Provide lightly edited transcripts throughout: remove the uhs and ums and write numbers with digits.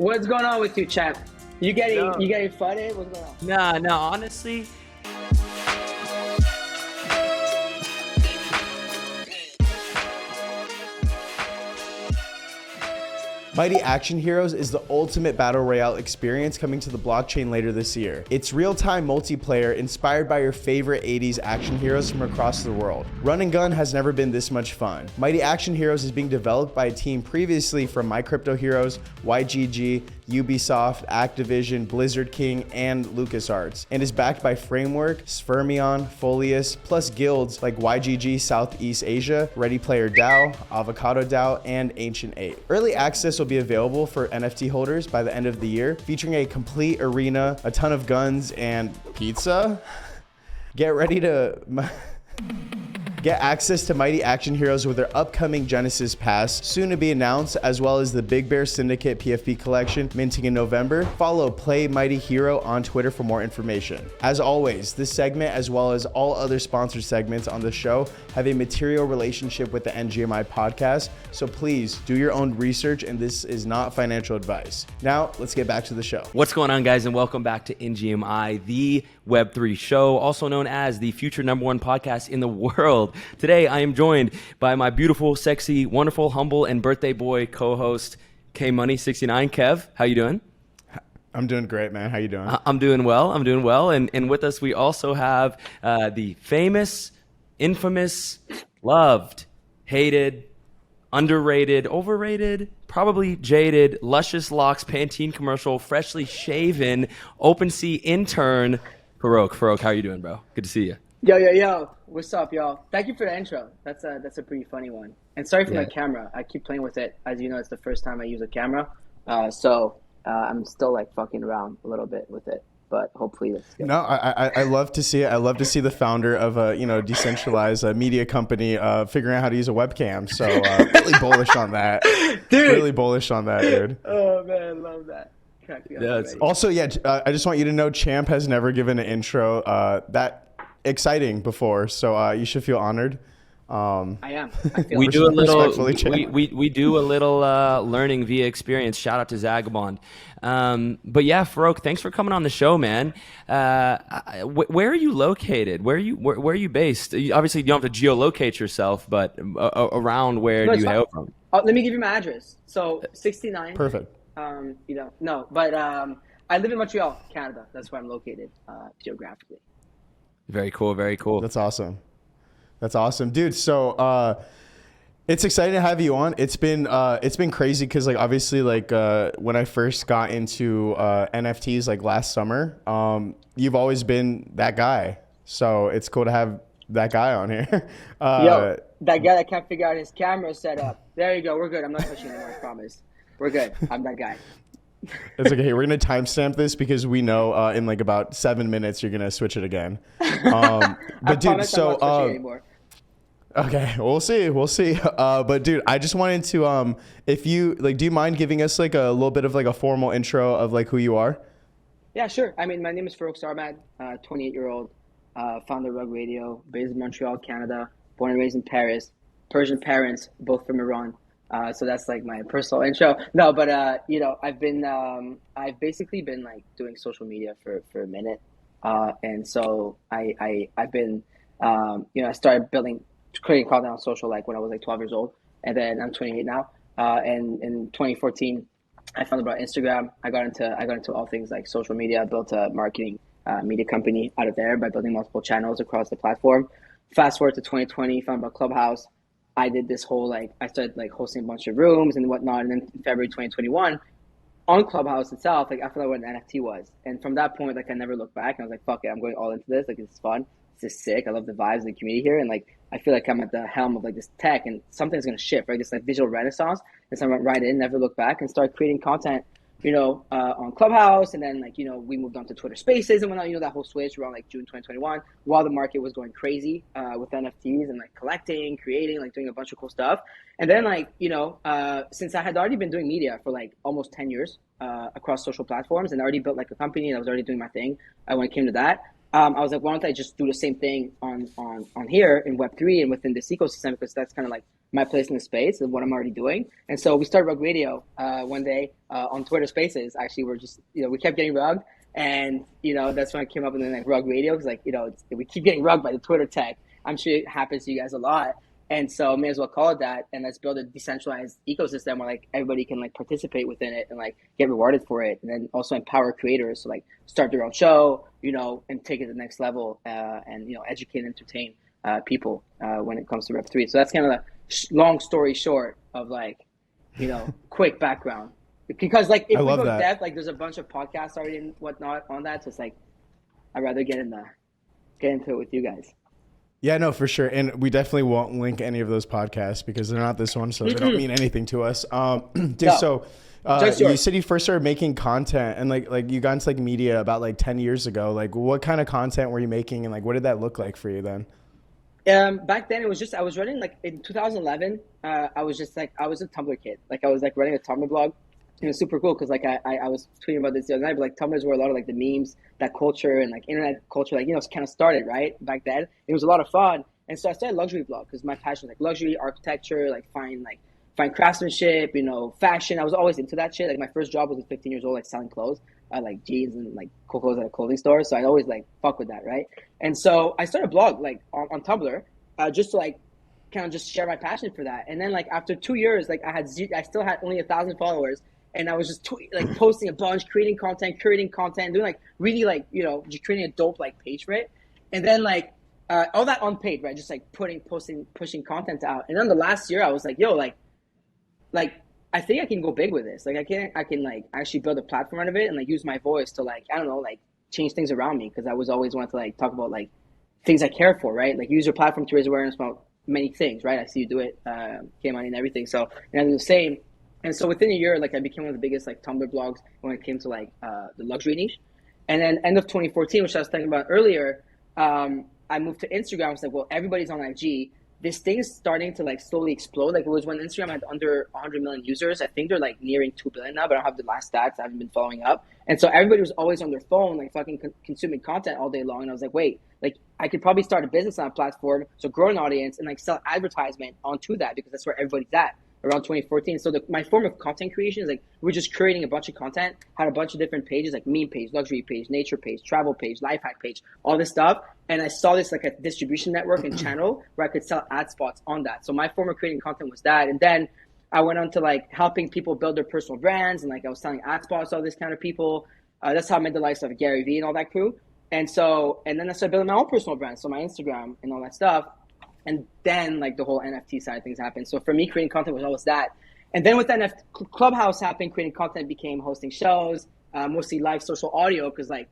What's going on with you, champ? You getting flooded? What's going on? No, honestly. Mighty Action Heroes is the ultimate battle royale experience coming to the blockchain later this year. It's real-time multiplayer inspired by your favorite 80s action heroes from across the world. Run and gun has never been this much fun. Mighty Action Heroes is being developed by a team previously from My Crypto Heroes, YGG, Ubisoft, Activision, Blizzard King, and LucasArts, and is backed by Framework, Sfermion, Folius, plus guilds like YGG Southeast Asia, Ready Player DAO, Avocado DAO, and Ancient 8. Early access will be available for NFT holders by the end of the year, featuring a complete arena, a ton of guns, and pizza. Get ready to get access to Mighty Action Heroes with their upcoming Genesis Pass, soon to be announced, as well as the Big Bear Syndicate PFP collection minting in November. Follow Play Mighty Hero on Twitter for more information. As always, this segment, as well as all other sponsored segments on the show, have a material relationship with the ngmi podcast, so please do your own research, and this is not financial advice. Now, let's get back to the show. What's going on, guys, and welcome back to ngmi, the Web3 show, also known as the future #1 podcast in the world. Today, I am joined by my beautiful, sexy, wonderful, humble, and birthday boy co-host, K-Money69. Kev, how you doing? I'm doing great, man. How you doing? I'm doing well. And with us, we also have the famous, infamous, loved, hated, underrated, overrated, probably jaded, luscious locks, Pantene commercial, freshly shaven, OpenSea intern, Farokh. Farokh, how are you doing, bro? Good to see you. Yo. What's up, y'all? Thank you for the intro. That's a pretty funny one. And sorry for my camera. I keep playing with it. As you know, it's the first time I use a camera. So I'm still like fucking around a little bit with it. But hopefully that's good. No, I love to see it. I love to see the founder of a decentralized media company figuring out how to use a webcam. So really bullish on that. Dude. Really bullish on that, dude. Oh man, love that. Also, I just want you to know Champ has never given an intro that exciting before, so you should feel honored. I am. We do a little. We do a little learning via experience. Shout out to Zagabond. But yeah, Farokh, thanks for coming on the show, man. Where are you located? Where are you based? Obviously, you don't have to geolocate yourself, but around where do you hail from? Let me give you my address. So 69. Perfect. But I live in Montreal, Canada. That's where I'm located geographically. Very cool. Very cool. That's awesome, dude. So it's exciting to have you on. It's been crazy because like obviously like when I first got into NFTs like last summer, you've always been that guy. So it's cool to have that guy on here. Yo, that guy that can't figure out his camera setup. There you go. We're good. I'm not touching anymore. I promise. We're good. I'm that guy. It's okay. We're going to timestamp this because we know in like about 7 minutes you're going to switch it again. But dude, so okay, we'll see. But dude, I just wanted to if you like, do you mind giving us like a little bit of like a formal intro of like who you are? Yeah, sure. I mean, my name is Farokh Story, 28-year-old, founder of Rug Radio, based in Montreal, Canada, born and raised in Paris, Persian parents, both from Iran. So that's like my personal intro. No, but I've basically been like doing social media for a minute, and so I've been I started creating content on social like when I was like 12 years old, and then I'm 28 now. And in 2014, I found about Instagram. I got into all things like social media. I built a marketing media company out of there by building multiple channels across the platform. Fast forward to 2020, found about Clubhouse. I did this whole I started like hosting a bunch of rooms and whatnot, and then in February 2021, on Clubhouse itself, like I found out what an NFT was, and from that point, like I never looked back. And I was like, "Fuck it, I'm going all into this. Like it's fun, this is sick. I love the vibes of the community here, and like I feel like I'm at the helm of like this tech, and something's gonna shift, right? This like digital renaissance." And so I went right in, never looked back, and started creating content, on Clubhouse, and then we moved on to Twitter Spaces and whatnot. That whole switch around like June 2021, while the market was going crazy with NFTs and like collecting, creating, like doing a bunch of cool stuff. And then since I had already been doing media for like almost 10 years across social platforms, and I already built like a company, and I was already doing my thing. When it came to that, I was like, why don't I just do the same thing on here in Web3 and within this ecosystem, because that's kind of like my place in the space and what I'm already doing. And so we started Rug Radio one day on Twitter Spaces. Actually, we're just, we kept getting rugged. And, that's when I came up with the like Rug Radio, because like, we keep getting rugged by the Twitter tech. I'm sure it happens to you guys a lot. And so may as well call it that. And let's build a decentralized ecosystem where like everybody can like participate within it and like get rewarded for it. And then also empower creators to like start their own show, and take it to the next level and, educate and entertain people when it comes to Web3. So that's kind of the long story short of like, quick background. Because like if we go depth, like there's a bunch of podcasts already and whatnot on that. So it's like, I'd rather get into it with you guys. Yeah, no, for sure. And we definitely won't link any of those podcasts because they're not this one, so they don't mean anything to us. Dude, no. So you said you first started making content and like you got into like media about like 10 years ago. Like what kind of content were you making and like what did that look like for you then? Back then it was just, I was running like in 2011, I was a Tumblr kid. Like I was like running a Tumblr blog. It was super cool because like I was tweeting about this the other night, but like Tumblr's where a lot of like the memes, that culture and like internet culture, like, kind of started right back then. It was a lot of fun. And so I started luxury blog because my passion was like luxury, architecture, like fine craftsmanship, fashion. I was always into that shit. Like my first job was at 15 years old, like selling clothes, like jeans and like cool clothes at a clothing store. So I always like fuck with that, right? And so I started a blog like on Tumblr, just to like kind of just share my passion for that. And then like after 2 years, like I still had only 1,000 followers. And I was just posting a bunch, creating content, doing like really like, just creating a dope like page for it. And then like all that unpaid, right? Just like pushing content out. And then the last year I was like, yo, like I think I can go big with this. Like I can like actually build a platform out of it and like use my voice to like, I don't know, like change things around me. Cause I was always wanted to like talk about like things I care for, right? Like use your platform to raise awareness about many things, right? I see you do it, game on and everything. So, and I do the same. And so within a year, like I became one of the biggest like Tumblr blogs when it came to like the luxury niche. And then end of 2014, which I was talking about earlier, I moved to Instagram. I was like, well, everybody's on IG. This thing is starting to like slowly explode. Like it was when Instagram had under 100 million users. I think they're like nearing 2 billion now, but I don't have the last stats. I haven't been following up. And so everybody was always on their phone, like fucking consuming content all day long. And I was like, wait, like I could probably start a business on a platform, so grow an audience and like sell advertisement onto that because that's where everybody's at. Around 2014. So my form of content creation is like, we're just creating a bunch of content, had a bunch of different pages, like meme page, luxury page, nature page, travel page, life hack page, all this stuff. And I saw this like a distribution network and channel where I could sell ad spots on that. So my form of creating content was that. And then I went on to like helping people build their personal brands. And like I was selling ad spots to all this kind of people. That's how I met the likes of Gary Vee and all that crew. And then I started building my own personal brand. So my Instagram and all that stuff. And then like the whole NFT side of things happened. So for me, creating content was always that. And then with NFT, Clubhouse happened, creating content became hosting shows, mostly live social audio. Cause like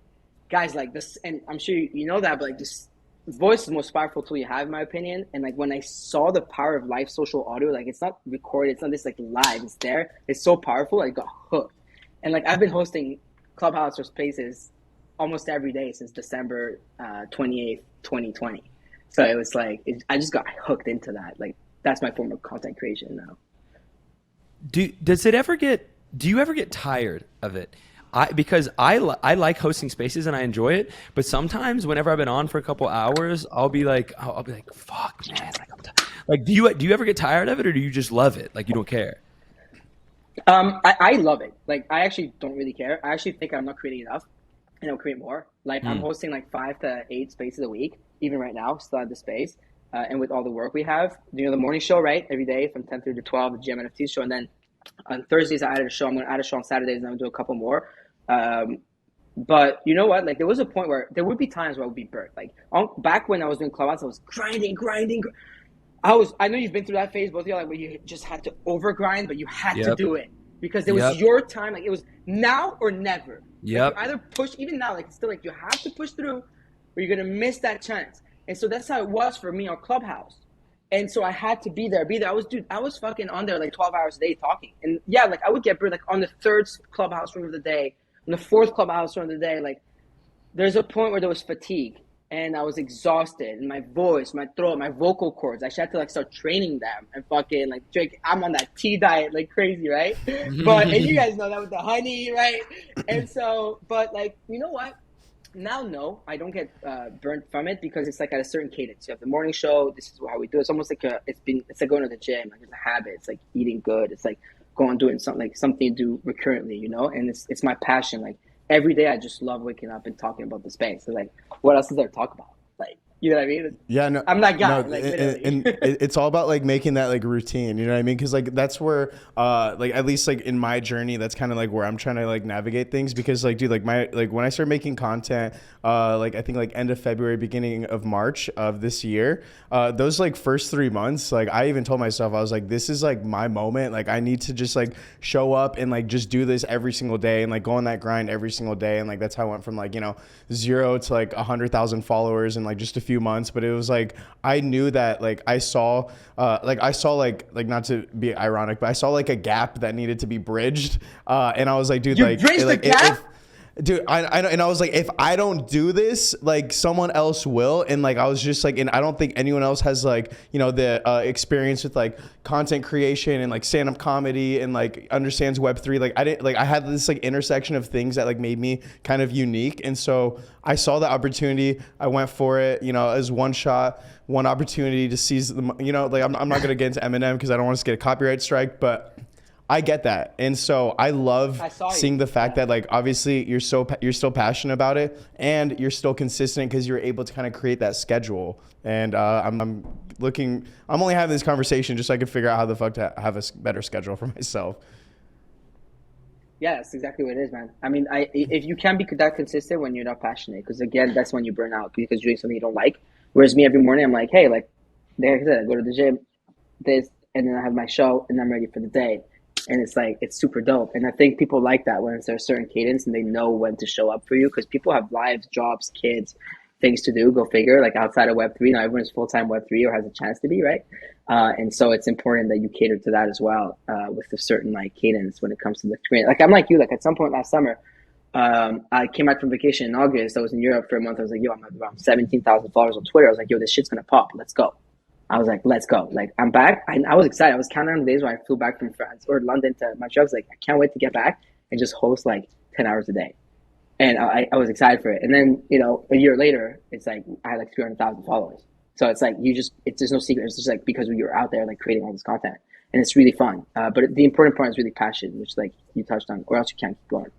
guys like this, and I'm sure you know that, but like this voice is the most powerful tool you have in my opinion. And like when I saw the power of live social audio, like it's not recorded, it's not this like live, it's there. It's so powerful, I got hooked. And like I've been hosting Clubhouse or Spaces almost every day since December 28th, 2020. So it was like, I just got hooked into that. Like, that's my form of content creation now. Do you ever get tired of it? Because I like hosting spaces and I enjoy it, but sometimes whenever I've been on for a couple hours, I'll be like, fuck, man. Like, do you ever get tired of it, or do you just love it? Like, you don't care? I love it. Like, I actually don't really care. I actually think I'm not creating enough, and I'll create more. Like, I'm hosting like 5 to 8 spaces a week. Even right now, still at the space, and with all the work we have, the morning show, right? Every day from 10:30 to 12, the GM NFT show. And then on Thursdays, I added a show. I'm going to add a show on Saturdays, and I'm going to do a couple more. But you know what? Like, there was a point where there would be times where I would be burnt. Like, back when I was doing Clubhouse, I was grinding. I know you've been through that phase, both of you, like, where you just had to overgrind, but you had to do it because it was your time. Like, it was now or never. Like, you either push, even now, like, it's still like you have to push through, or you're going to miss that chance. And so that's how it was for me on Clubhouse. And so I had to be there. I was fucking on there like 12 hours a day talking. And yeah, like I would get burned like on the 3rd Clubhouse room of the day, on the 4th Clubhouse room of the day. Like there's a point where there was fatigue and I was exhausted, and my voice, my throat, my vocal cords, I actually had to like start training them and fucking like drink. I'm on that tea diet like crazy, right? And you guys know that with the honey, right? And so, but like, you know what? Now, no, I don't get burnt from it because it's like at a certain cadence. You have the morning show. This is how we do it. It's almost like it's like going to the gym. Like it's a habit. It's like eating good. It's like going doing something to do recurrently, you know. And it's my passion. Like every day, I just love waking up and talking about the space. So like, what else is there to talk about? Like, you know what I mean? Yeah, no, I'm that guy. no, like, and it's all about like making that like routine. You know what I mean? Because like that's where, like at least like in my journey, that's kind of like where I'm trying to like navigate things. Because like, dude, like when I started making content, like I think like end of February, beginning of March of this year, those like first 3 months, like I even told myself I was like, this is like my moment. Like I need to just like show up and like just do this every single day and like go on that grind every single day. And like that's how I went from like 0 to like 100,000 followers in like just a few months. But it was like I knew that like I saw like not to be ironic, but I saw like a gap that needed to be bridged, and I was like, dude, you like bridged the gap. Dude, I know, and I was like, if I don't do this, like someone else will, and like I was just like, and I don't think anyone else has like the experience with like content creation and like stand-up comedy and like understands Web3. Like I had this like intersection of things that like made me kind of unique, and so I saw the opportunity, I went for it, as one shot, one opportunity to seize the, like I'm not gonna get into Eminem because I don't want to get a copyright strike, but I get that. And so I love seeing the fact that like obviously you're still passionate about it and you're still consistent because you're able to kind of create that schedule. And I'm only having this conversation just so I can figure out how the fuck to have a better schedule for myself. Yeah, that's exactly what it is, man. I mean, if you can't be that consistent when you're not passionate, because again, that's when you burn out because you're doing something you don't like. Whereas me, every morning I'm like, hey, like I said, I go to the gym, and then I have my show and I'm ready for the day. And it's like, it's super dope. And I think people like that when it's a certain cadence and they know when to show up for you because people have lives, jobs, kids, things to do, go figure, like outside of Web3. Not everyone is full-time Web3 or has a chance to be, right? And so it's important that you cater to that as well with a certain like cadence when it comes to the screen. Like I'm like you, like at some point last summer, I came back from vacation in August. I was in Europe for a month. I was like, yo, I'm at around 17,000 followers on Twitter. I was like, yo, this shit's going to pop. Let's go. I was like, let's go. Like, I'm back. I was excited. I was counting on the days when I flew back from France or London to Montreal. I was like, I can't wait to get back and just host like 10 hours a day. And I was excited for it. And then, a year later, it's like I had like 300,000 followers. So it's like there's no secret. It's just like because you're out there like creating all this content. And it's really fun. But the important part is really passion, which like you touched on, or else you can't keep going.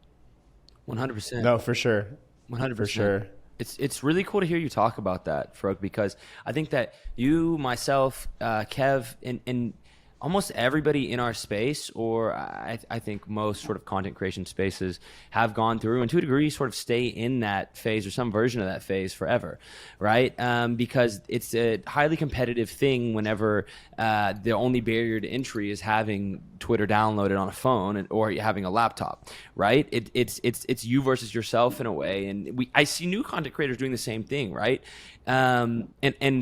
100%. No, for sure. 100%. For sure. It's really cool to hear you talk about that, Farokhs, because I think that you, myself, Kev, and almost everybody in our space, or I think most sort of content creation spaces, have gone through and to a degree sort of stay in that phase or some version of that phase forever, right? Because it's a highly competitive thing whenever the only barrier to entry is having Twitter downloaded on a phone or having a laptop, right? It's you versus yourself in a way, and I see new content creators doing the same thing, right? And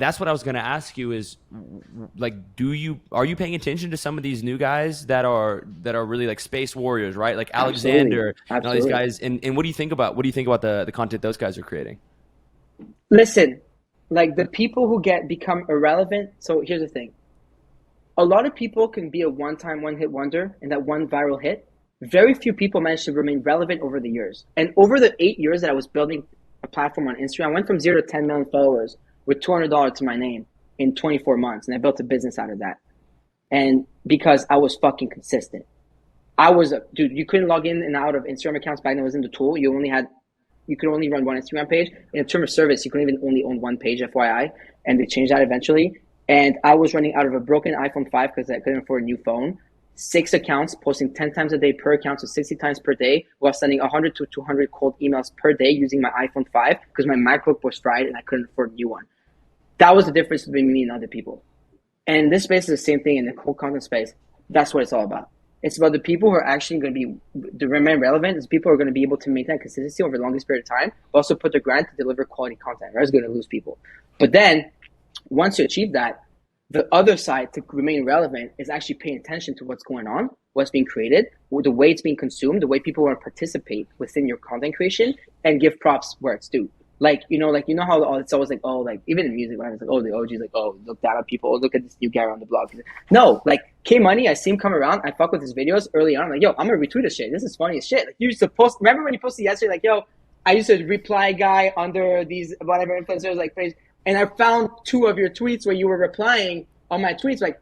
that's what I was going to ask you is, like, are you paying attention to some of these new guys that are really like space warriors, right? Like Alexander and all these guys. And what do you think about the content those guys are creating? Listen, like the people who become irrelevant. So here's the thing. A lot of people can be a one-hit wonder and that one viral hit. Very few people manage to remain relevant over the years. And over the 8 years that I was building a platform on Instagram, I went from 0 to 10 million followers with $200 to my name in 24 months. And I built a business out of that. And because I was fucking consistent. Dude, you couldn't log in and out of Instagram accounts back then. It wasn't the tool. You could only run one Instagram page. In terms of service, you couldn't even only own one page, FYI. And they changed that eventually. And I was running out of a broken iPhone 5 because I couldn't afford a new phone. 6 accounts, posting 10 times a day per account, so 60 times per day, while sending 100 to 200 cold emails per day using my iPhone 5 because my MacBook was fried and I couldn't afford a new one. That was the difference between me and other people. And this space is the same thing in the whole content space. That's what it's all about. It's about the people who are actually going to remain relevant. It's people who are going to be able to maintain consistency over the longest period of time, but also put their grind to deliver quality content. Right? It's going to lose people. But then once you achieve that, the other side to remain relevant is actually paying attention to what's going on, what's being created, the way it's being consumed, the way people want to participate within your content creation, and give props where it's due. Like, how it's always like, oh, like even in music, when it's like, oh, the OG's like, oh, look down on people, oh, look at this new guy on the blog. No, like K-Money, I see him come around, I fuck with his videos early on. I'm like, yo, I'm gonna retweet this shit. This is funny as shit. Like you used to post, remember when you posted yesterday, like, yo, I used to reply guy under these whatever influencers like page, and I found 2 of your tweets where you were replying on my tweets, like,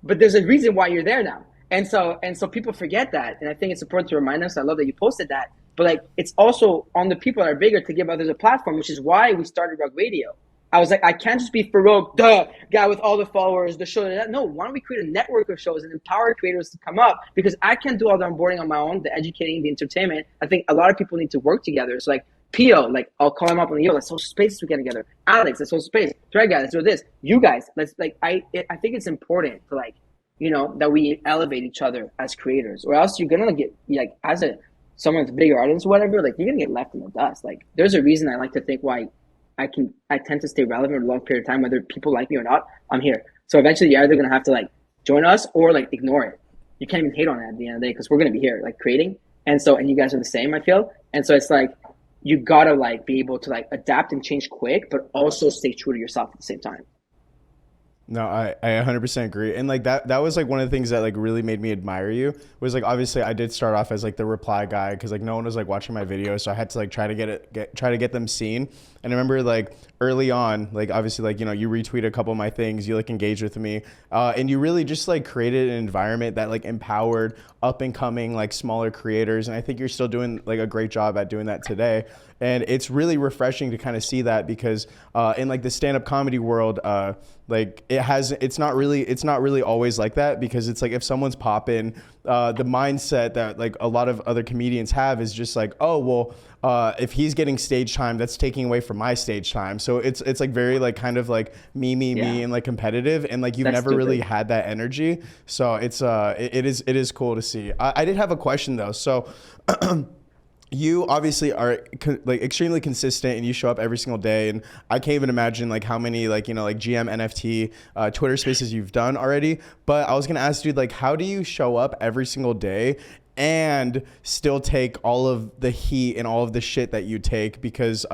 but there's a reason why you're there now. And so people forget that. And I think it's important to remind us. I love that you posted that. But like, it's also on the people that are bigger to give others a platform, which is why we started Rug Radio. I was like, I can't just be Faroukh, the guy with all the followers, the show. No, why don't we create a network of shows and empower creators to come up? Because I can't do all the onboarding on my own, the educating, the entertainment. I think a lot of people need to work together. So like Pio, like I'll call him up on the let's social space to get together. Alex, let's social space. Thread guy, let's do this. You guys, let's like I think it's important to like, you know, that we elevate each other as creators, or else you're gonna get like as someone with a bigger audience or whatever, like you're gonna get left in the dust. Like there's a reason I like to think why I tend to stay relevant for a long period of time, whether people like me or not. I'm here. So eventually you're either gonna have to like join us or like ignore it. You can't even hate on it at the end of the day because we're gonna be here like creating. And you guys are the same, I feel. And so it's like you gotta like be able to like adapt and change quick, but also stay true to yourself at the same time. No, I 100% agree. And like that was like one of the things that like really made me admire you was like, obviously I did start off as like the reply guy because like no one was like watching my videos. So I had to like try to get them seen. And I remember like early on, like obviously like, you know, you retweet a couple of my things, you like engage with me and you really just like created an environment that like empowered up and coming like smaller creators. And I think you're still doing like a great job at doing that today. And it's really refreshing to kind of see that because in like the stand-up comedy world, like it's not really always like that because it's like if someone's popping, the mindset that like a lot of other comedians have is just like, oh, well, if he's getting stage time, that's taking away from my stage time. So it's like very like kind of like me and like competitive and like you've That's never stupid. really had that energy. So it's it is cool to see. I did have a question though. So you obviously are like extremely consistent and you show up every single day. And I can't even imagine like how many like, you know, like GM NFT Twitter spaces you've done already. But I was going to ask you like, how do you show up every single day and still take all of the heat and all of the shit that you take? Because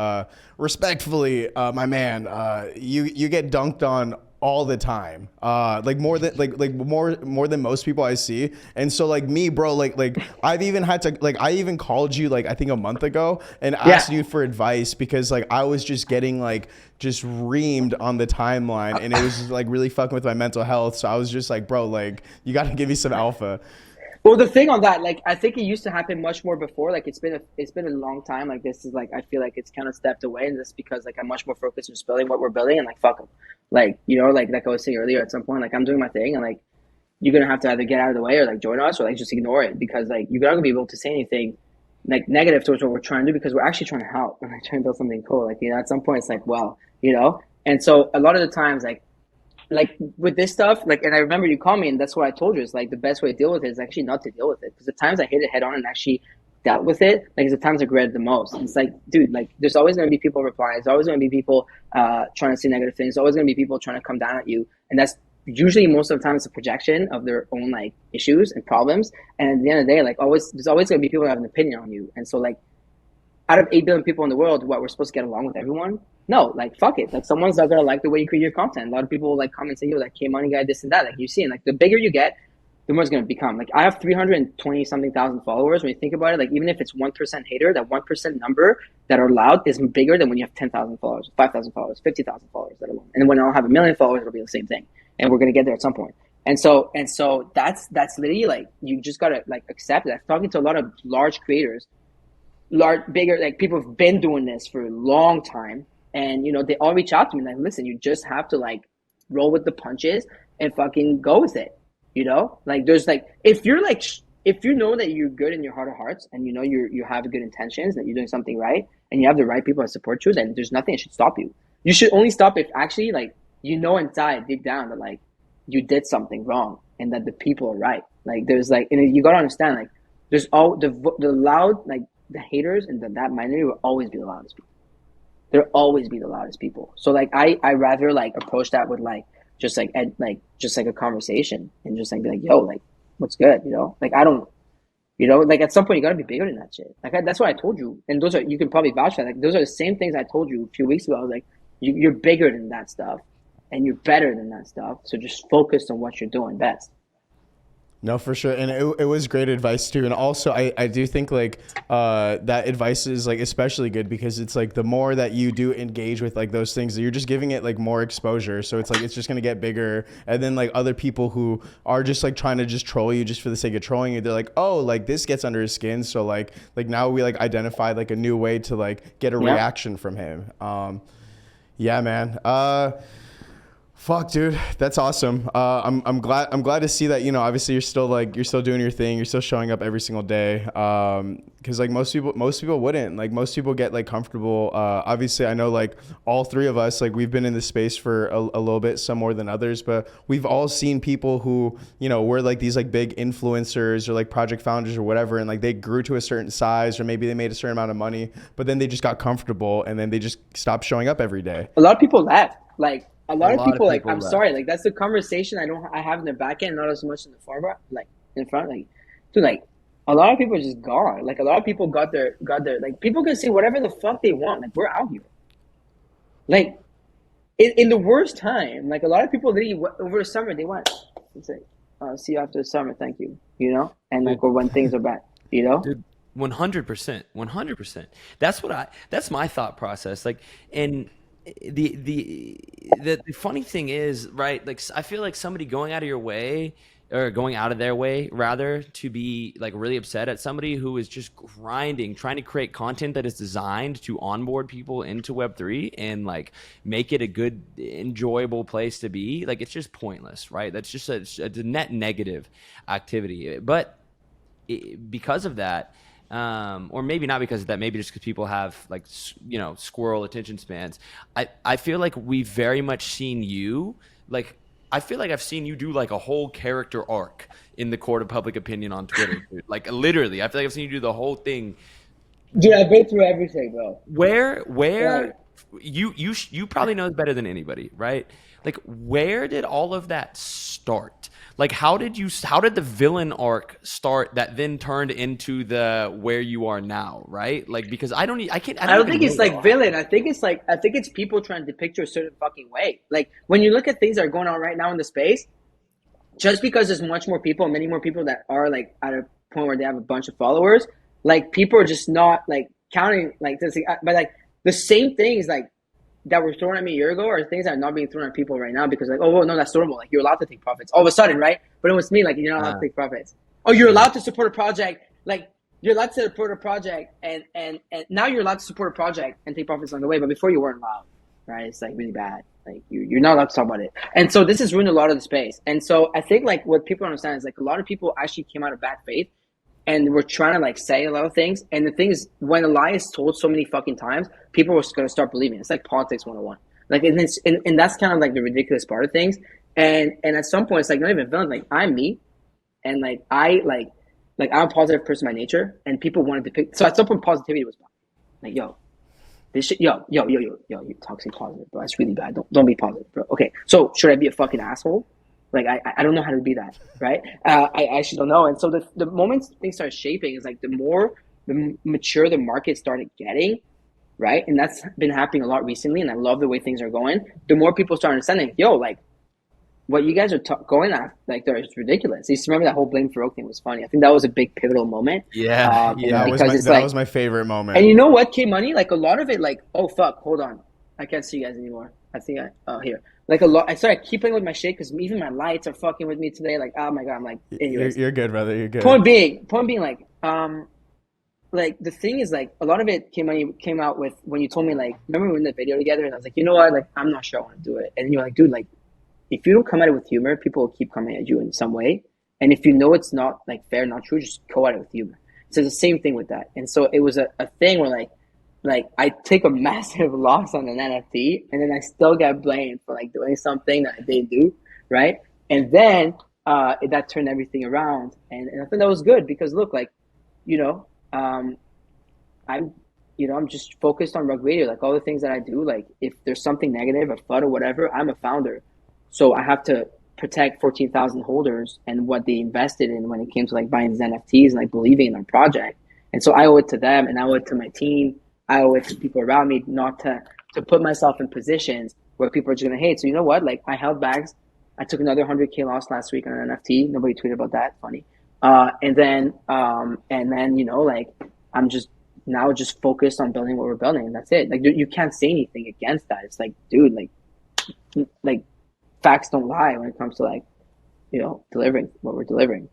respectfully, my man, you get dunked on all the time, like more than more than most people I see. And so like me, bro, like I've even had to like I even called you like I think a month ago and asked you for advice because like I was just getting like just reamed on the timeline and it was just, like really fucking with my mental health. So I was just like, bro, like you got to give me some alpha. Well, the thing on that, like, I think it used to happen much more before. Like, it's been a long time. Like, this is like, I feel like it's kind of stepped away, and that's because like I'm much more focused on just building what we're building, and like fuck them. Like, you know, like I was saying earlier, at some point, like I'm doing my thing, and like you're gonna have to either get out of the way or like join us or like just ignore it because like you're not gonna be able to say anything like negative towards what we're trying to do because we're actually trying to help and like trying to build something cool. Like, you know, at some point it's like, well, you know, and so a lot of the times like with this stuff, like, and I remember you called me and that's what I told you is like the best way to deal with it is actually not to deal with it because the times I hit it head on and actually dealt with it, like, it's the times I regret it the most. And it's like, dude, like, there's always going to be people replying. There's always going to be people trying to say negative things. There's always going to be people trying to come down at you. And that's usually most of the time it's a projection of their own like issues and problems. And at the end of the day, like there's always going to be people that have an opinion on you. And so like out of 8 billion people in the world, what, we're supposed to get along with everyone? No, like fuck it. Like someone's not gonna like the way you create your content. A lot of people will like come and say, yo, that K Money guy, this and that. Like you see, and like the bigger you get, the more it's gonna become. Like I have 320 something thousand followers. When you think about it, like even if it's 1% hater, that 1% number that are loud is bigger than when you have 10,000 followers, 5,000 followers, 50,000 followers that alone. And then when I'll have 1 million followers, it'll be the same thing. And we're gonna get there at some point. And so that's literally like you just gotta like accept it. I'm talking to a lot of large creators, bigger, like people have been doing this for a long time. And, you know, they all reach out to me like, listen, you just have to like roll with the punches and fucking go with it. You know, like there's like, if you know that you're good in your heart of hearts and you know you have good intentions, that you're doing something right and you have the right people that support you, then there's nothing that should stop you. You should only stop if actually like, you know, inside deep down that like you did something wrong and that the people are right. Like there's like, and you got to understand, like there's all the loud, like the haters and that minority will always be the loudest people. They'll always be the loudest people. So like I rather like approach that with like just like a conversation and just like be like, yo, like what's good, you know? Like I don't, you know, like at some point you gotta be bigger than that shit. Like that's what I told you, and those are, you can probably vouch for that. Like those are the same things I told you a few weeks ago. I was like, you're bigger than that stuff, and you're better than that stuff. So just focus on what you're doing best. No, for sure. And it was great advice too. And also I do think like that advice is like especially good because it's like the more that you do engage with like those things, you're just giving it like more exposure. So it's like it's just gonna get bigger. And then like other people who are just like trying to just troll you just for the sake of trolling you, they're like, oh, like this gets under his skin. So like now we like identified like a new way to like get a reaction from him. Yeah, man. Fuck, dude, that's awesome. I'm glad to see that, you know, obviously you're still doing your thing. You're still showing up every single day. Cause like most people wouldn't, like most people get like comfortable. Obviously I know like all three of us, like we've been in this space for a little bit, some more than others, but we've all seen people who, you know, were like these like big influencers or like project founders or whatever. And like they grew to a certain size or maybe they made a certain amount of money, but then they just got comfortable and then they just stopped showing up every day. A lot of people left. Like, a lot of people like, I'm left. sorry, like that's the conversation I have in the back end, not as much in the forefront, like in front, like, dude, like a lot of people are just gone. Like a lot of people got their, like people can say whatever the fuck they want. Like we're out here. Like in the worst time, like a lot of people literally over the summer, they went, it's like, see you after the summer, thank you, you know? And like, or when things are bad, you know? Dude, 100%. That's my thought process. Like, and the funny thing is, right, like I feel like somebody going out of their way rather to be like really upset at somebody who is just grinding, trying to create content that is designed to onboard people into Web3 and like make it a good, enjoyable place to be. Like it's just pointless, right? That's just a net negative activity. But because of that, or maybe not because of that, maybe just because people have like, you know, squirrel attention spans. I feel like we've very much seen you, like, I feel like I've seen you do like a whole character arc in the court of public opinion on Twitter. Dude. Like literally, I feel like I've seen you do the whole thing. Dude, I've been through everything, bro. Where Right. you probably know better than anybody, right? Like where did all of that start? Like how did the villain arc start that then turned into the where you are now, right? Like because I don't think it's like villain. I think it's people trying to depict you a certain fucking way. Like when you look at things that are going on right now in the space, just because there's many more people that are like at a point where they have a bunch of followers, like people are just not like counting like this. But like the same things like that were thrown at me a year ago are things that are not being thrown at people right now because like, oh, well, no, that's normal. Like you're allowed to take profits all of a sudden, right? But it was me, like you're not allowed to take profits. Oh, you're allowed to support a project. Like you're allowed to support a project and now you're allowed to support a project and take profits along the way. But before you weren't allowed, right? It's like really bad. Like you're not allowed to talk about it. And so this has ruined a lot of the space. And so I think like what people understand is like a lot of people actually came out of bad faith and we're trying to like say a lot of things. And the thing is, when a lie is told so many fucking times, people are going to start believing it. It's like politics 101. Like, and that's kind of like the ridiculous part of things. And at some point, it's like not even villain. Like I'm me, and like I'm a positive person by nature, and people wanted to pick. So at some point, positivity was bad. Like this shit, you toxic positive, bro. That's really bad. Don't be positive, bro. Okay, so should I be a fucking asshole? Like, I don't know how to be that, right? I actually don't know. And so the moment things start shaping is like the more the mature the market started getting, right? And that's been happening a lot recently. And I love the way things are going. The more people start understanding, like what you guys are going at, like, it's ridiculous. You used to remember that whole Blame Farokhs thing was funny. I think that was a big pivotal moment. Yeah. That was my favorite moment. And you know what, K-Money? Like a lot of it, like, oh, fuck, hold on. I can't see you guys anymore. I think here. Like a lot, I keep playing with my shit because even my lights are fucking with me today. Like, oh my god, I'm like, anyways. You're good, brother. You're good. Point being, like the thing is, like a lot of it came out with when you told me, like, remember we were in the video together, and I was like, you know what, like I'm not sure I want to do it, and you're like, dude, like if you don't come at it with humor, people will keep coming at you in some way, and if you know it's not like fair, not true, just go at it with humor. So the same thing with that, and so it was a thing where like I take a massive loss on an NFT and then I still get blamed for like doing something that I didn't do, right? And then that turned everything around, and I think that was good because look, like, you know, I'm just focused on Rug Radio, like all the things that I do. Like if there's something negative, a FUD or whatever, I'm a founder, so I have to protect 14,000 holders and what they invested in when it came to like buying these NFTs and like believing in our project. And so I owe it to them, and I owe it to my team. I owe it to people around me not to put myself in positions where people are just gonna hate. So you know what? Like I held back I took another 100K loss last week on an NFT. Nobody tweeted about that. Funny. And then like I'm just now just focused on building what we're building, and that's it. Like you can't say anything against that. It's like, dude, like facts don't lie when it comes to like, delivering what we're delivering.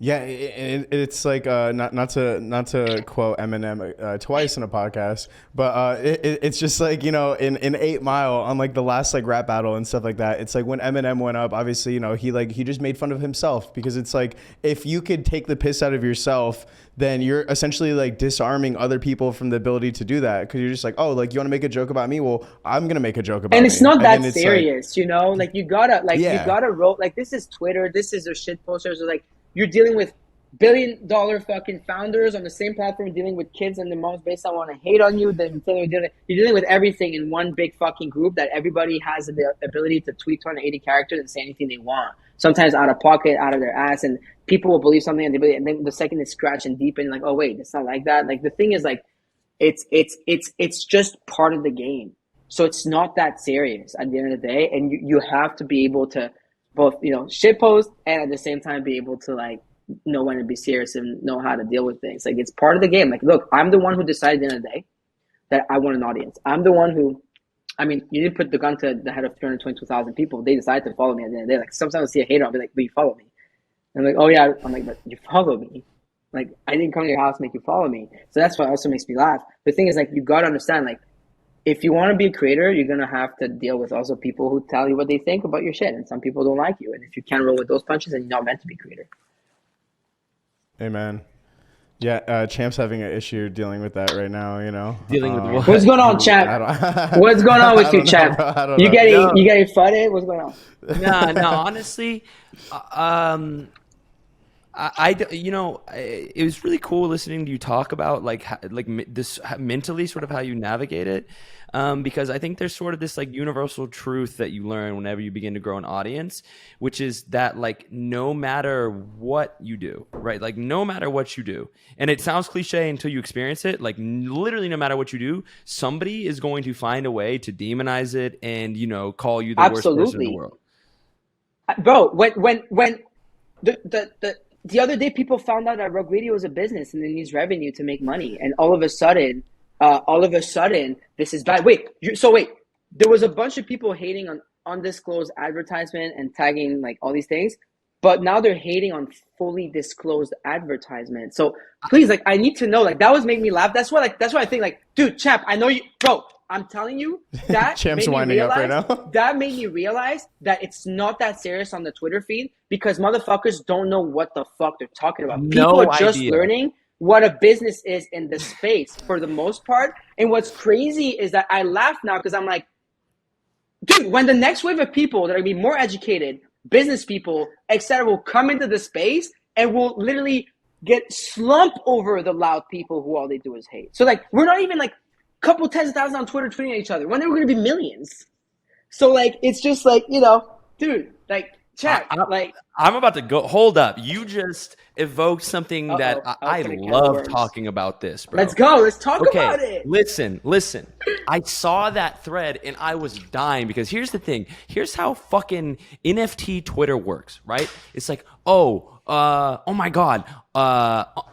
Yeah, it's like not to quote Eminem twice in a podcast, but it's just like, in 8 Mile on like the last like rap battle and stuff like that. It's like when Eminem went up, obviously, he just made fun of himself, because it's like, if you could take the piss out of yourself, then you're essentially like disarming other people from the ability to do that, because you're just like, oh, like you want to make a joke about me? Well, I'm gonna make a joke about me. And it's not that serious, like you gotta roll, like this is Twitter, this is their shit posters, or like you're dealing with billion-dollar fucking founders on the same platform, dealing with kids and their moms based on want to hate on you. Then you're dealing with everything in one big fucking group that everybody has the ability to tweet 280 characters and say anything they want. Sometimes out of pocket, out of their ass, and people will believe something and they believe, and then the second they scratch and deepen, like, oh wait, it's not like that. Like the thing is, like, it's just part of the game. So it's not that serious at the end of the day, and you have to be able to both, shitpost and at the same time be able to like know when to be serious and know how to deal with things. Like it's part of the game. Like, look, I'm the one who decided at the end of the day that I want an audience. I'm the one who, you didn't put the gun to the head of 322,000 people. They decided to follow me at the end of the day. Like sometimes I see a hater, I'll be like, but you follow me. And I'm like, oh yeah. I'm like, but you follow me. Like I didn't come to your house to make you follow me. So that's what also makes me laugh. The thing is, like, you got to understand, like, if you want to be a creator, you're going to have to deal with also people who tell you what they think about your shit. And some people don't like you. And if you can't roll with those punches, then you're not meant to be a creator. Amen. Yeah, Champ's having an issue dealing with that right now, Dealing with what? What's going on, Champ? What's going on with you, Champ? You getting flooded? What's going on? No, honestly, it was really cool listening to you talk about this mentally, sort of how you navigate it, because I think there's sort of this like universal truth that you learn whenever you begin to grow an audience, which is that like no matter what you do, right? Like no matter what you do, and it sounds cliche until you experience it, like literally no matter what you do, somebody is going to find a way to demonize it and call you the worst person in the world. Bro, when the other day, people found out that Rogue Radio was a business and it needs revenue to make money. And all of a sudden, this is bad. Wait, there was a bunch of people hating on undisclosed advertisement and tagging like all these things, but now they're hating on fully disclosed advertisement. So please, like, I need to know, like, that was making me laugh. That's why I think, like, dude, Champ, I know you, bro. I'm telling you, that Champ's winding up right now. That made me realize that it's not that serious on the Twitter feed, because motherfuckers don't know what the fuck they're talking about. People are just learning what a business is in this space for the most part. And what's crazy is that I laugh now because I'm like, dude, when the next wave of people that are going to be more educated, business people, etc., will come into the space and will literally get slumped over the loud people who all they do is hate. So like, we're not even like couple tens of thousands on Twitter tweeting at each other when they were going to be millions. So like, it's just like, dude, like, chat, I'm about to go. Hold up. You just evoked something that I love talking about this, bro. Let's go. Let's talk about it. Listen. I saw that thread and I was dying, because here's the thing. Here's how fucking NFT Twitter works, right? It's like, oh my God,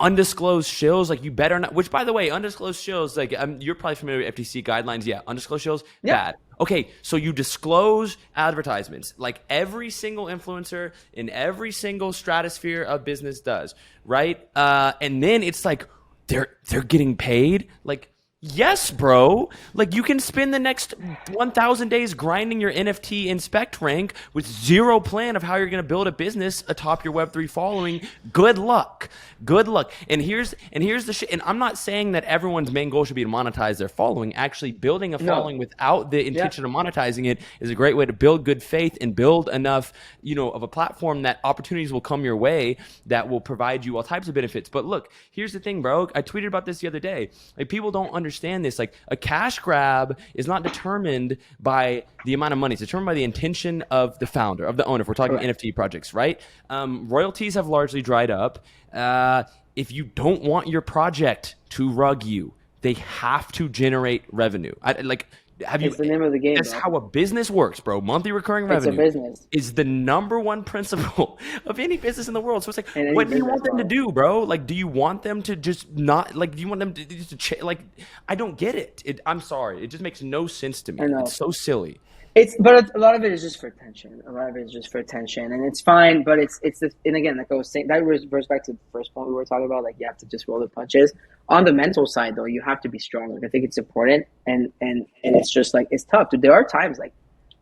undisclosed shills, like you better not, which by the way, undisclosed shills, like you're probably familiar with FTC guidelines. Yeah. Undisclosed shills, bad. Okay. So you disclose advertisements like every single influencer in every single stratosphere of business does. Right. And then it's like, they're getting paid. Like, yes, bro. Like you can spend the next 1,000 days grinding your NFT inspect rank with zero plan of how you're going to build a business atop your Web3 following. Good luck. And here's the shit. And I'm not saying that everyone's main goal should be to monetize their following. Actually, building a following without the intention of monetizing it is a great way to build good faith and build enough, of a platform that opportunities will come your way that will provide you all types of benefits. But look, here's the thing, bro. I tweeted about this the other day. Like, people don't understand this. Like, a cash grab is not determined by the amount of money. It's determined by the intention of the founder, of the owner. If we're talking NFT projects, right? Royalties have largely dried up. If you don't want your project to rug you, they have to generate revenue. Have you? It's the name of the game, That's bro. how a business works, bro. Monthly recurring It's a revenue business. is the number one principle of any business in the world. So it's like, In any what do you business want them to model. do, bro? Like, do you want them to just not like? Do you want them to just like? I don't get it. I'm sorry. It just makes no sense to me. I know. It's so silly. But a lot of it is just for attention. A lot of it is just for attention, and it's fine. But and again, like I was saying, that reverts back to the first point we were talking about. Like you have to just roll the punches. On the mental side, though, you have to be strong. Like I think it's important, and it's just like it's tough. Dude, there are times,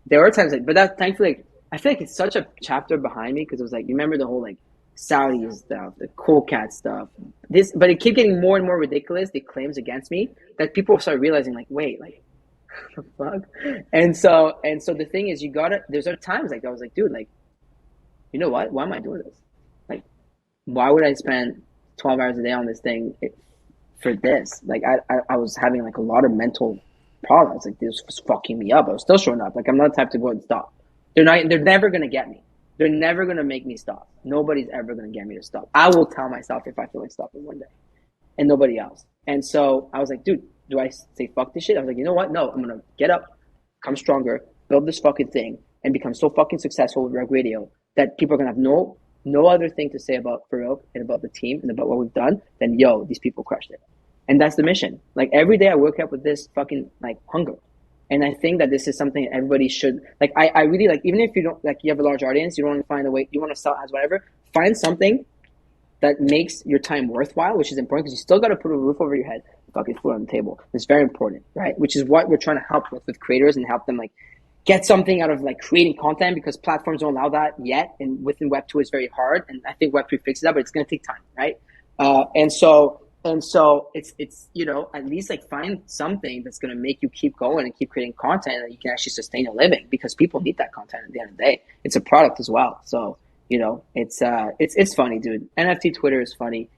but that thankfully, like, I feel like it's such a chapter behind me because it was like you remember the whole like Saudi stuff, the Cool Cat stuff. But it kept getting more and more ridiculous. The claims against me that people start realizing, like, wait, like. The fuck? And so the thing is, there's times like I was like, dude, like, you know what? Why am I doing this? Like, why would I spend 12 hours a day on this thing for this? Like, I was having like a lot of mental problems. Like, this was fucking me up. I was still showing up. Like, I'm not the type to go and stop. They're never gonna get me. They're never gonna make me stop. Nobody's ever gonna get me to stop. I will tell myself if I feel like stopping one day, and nobody else. And so I was like, dude, do I say fuck this shit? I was like, you know what? No, I'm gonna get up, come stronger, build this fucking thing, and become so fucking successful with Reg Radio that people are gonna have no other thing to say about Farokh and about the team and about what we've done than yo, these people crushed it. And that's the mission. Like every day I wake up with this fucking like hunger. And I think that this is something everybody should like. I really like, even if you don't like, you have a large audience, you don't want to find a way, you want to sell ads, whatever. Find something that makes your time worthwhile, which is important because you still got to put a roof over your head, fucking food on the table. It's very important, right? Which is what we're trying to help with creators and help them like get something out of like creating content because platforms don't allow that yet. And within Web2 it's very hard. And I think Web3 fixes that, but it's going to take time, right? And so it's, you know, at least like find something that's going to make you keep going and keep creating content that you can actually sustain a living because people need that content at the end of the day. It's a product as well. So, you know, it's funny, dude. NFT Twitter is funny,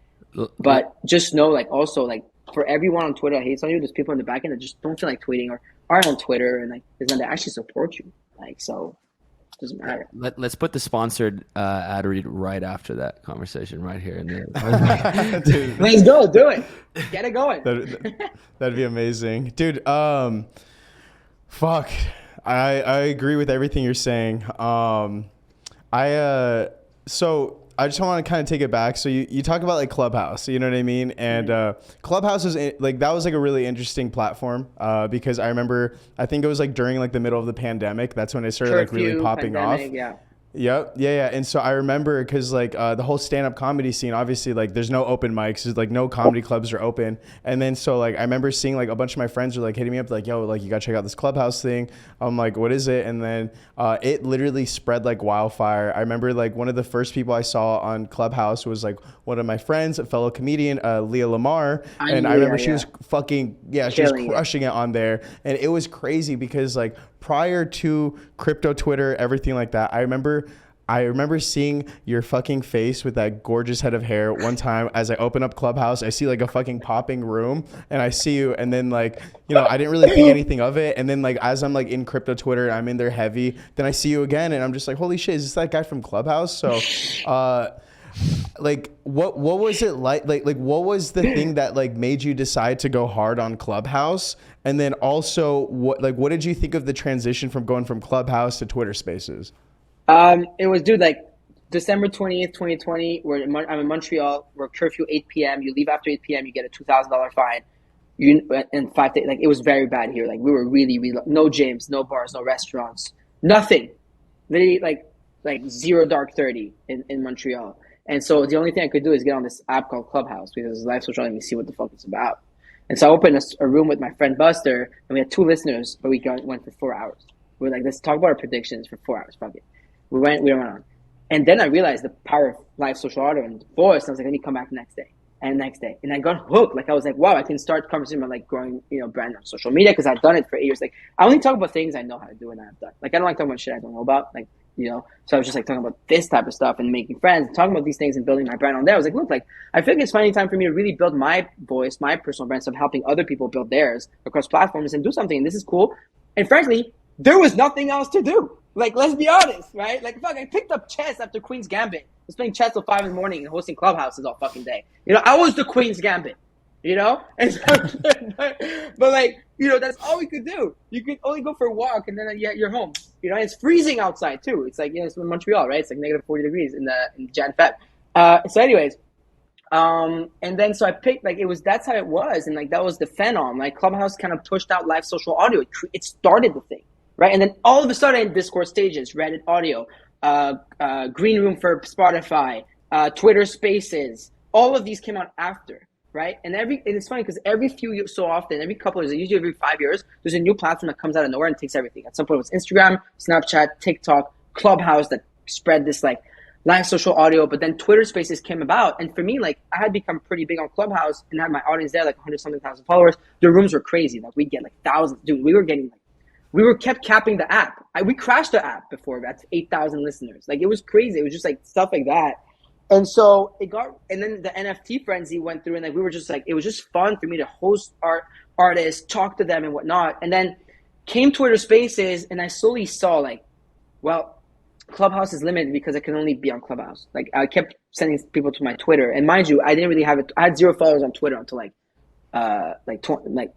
but just know, like, also, like, for everyone on Twitter that hates on you, there's people in the back end that just don't feel like tweeting or aren't on Twitter, and like, there's none that actually support you. Like, so it doesn't matter. Let's put the sponsored ad read right after that conversation right here and there. Let's go, do it. Get it going. That'd be amazing, dude. Fuck, I agree with everything you're saying. So I just want to kind of take it back. So you talk about like Clubhouse, you know what I mean? And Clubhouse was like, that was like a really interesting platform because I remember, I think it was like during like the middle of the pandemic. That's when it started like really popping off. Yeah. Yep. Yeah. And so I remember because like the whole stand-up comedy scene, obviously like there's no open mics, there's like no comedy clubs are open. And then so like I remember seeing like a bunch of my friends were like hitting me up like, yo, like you gotta check out this Clubhouse thing. I'm like, what is it? And then it literally spread like wildfire. I remember like one of the first people I saw on Clubhouse was like one of my friends, a fellow comedian, Leah Lamar. And I remember she was she was crushing it on there. And it was crazy because like prior to crypto Twitter, everything like that, I remember seeing your fucking face with that gorgeous head of hair one time as I open up Clubhouse. I see like a fucking popping room and I see you, and then like, you know, I didn't really think anything of it. And then like as I'm like in crypto Twitter, I'm in there heavy, then I see you again and I'm just like, holy shit, is this that guy from Clubhouse? So like what was it like what was the thing that like made you decide to go hard on Clubhouse? And then also what did you think of the transition from going from Clubhouse to Twitter Spaces? It was, dude, like December 20th, 2020, I'm in Montreal, we're curfew 8 p.m. You leave after 8 p.m., you get a $2,000 fine. And 5 days, like it was very bad here. Like we were really, really, no gyms, no bars, no restaurants, nothing. Literally like zero dark 30 in Montreal. And so the only thing I could do is get on this app called Clubhouse because live social let me see what the fuck it's about. And so I opened a room with my friend Buster, and we had 2 listeners, but we went for 4 hours. We were like, let's talk about our predictions for 4 hours, fuck it. We went on. And then I realized the power of live social audio and voice. And I was like, let me come back the next day and next day. And I got hooked. Like I was like, wow, I can start conversation about like growing, you know, brand on social media because I've done it for 8 years. Like I only talk about things I know how to do and I've done. Like I don't like talking about shit I don't know about. Like, you know, so I was just like talking about this type of stuff and making friends and talking about these things and building my brand on there. I was like, look, like I feel like it's finding time for me to really build my voice, my personal brand, so helping other people build theirs across platforms and do something. And this is cool. And frankly, there was nothing else to do. Like, let's be honest, right? Like, fuck, I picked up chess after Queen's Gambit. I was playing chess till 5 in the morning and hosting Clubhouses all fucking day. You know, I was the Queen's Gambit. you know? And so, but like, you know, that's all we could do. You could only go for a walk and then you're home. You know, it's freezing outside too. It's like, you know, it's in Montreal, right? It's like negative 40 degrees in Jan Feb. So anyways, and then so I picked, like, that's how it was. And like, that was the phenom. Like Clubhouse kind of pushed out live social audio. It started the thing, right? And then all of a sudden, Discord stages, Reddit audio, Green Room for Spotify, Twitter Spaces, all of these came out after, right? And it's funny because every so often, every couple of years, usually every 5 years, there's a new platform that comes out of nowhere and takes everything. At some point, it was Instagram, Snapchat, TikTok, Clubhouse that spread this like live social audio, but then Twitter Spaces came about. And for me, like, I had become pretty big on Clubhouse and had my audience there, like 100-something thousand followers. The rooms were crazy. Like, we'd get like thousands. Dude, we were kept capping the app. We crashed the app before at 8,000 listeners. Like, it was crazy. It was just like stuff like that. And so and then the NFT frenzy went through, and like, we were just like, it was just fun for me to host artists, talk to them and whatnot. And then came Twitter Spaces, and I slowly saw like, well, Clubhouse is limited because I can only be on Clubhouse. Like, I kept sending people to my Twitter, and mind you, I didn't really have it. I had 0 followers on Twitter until like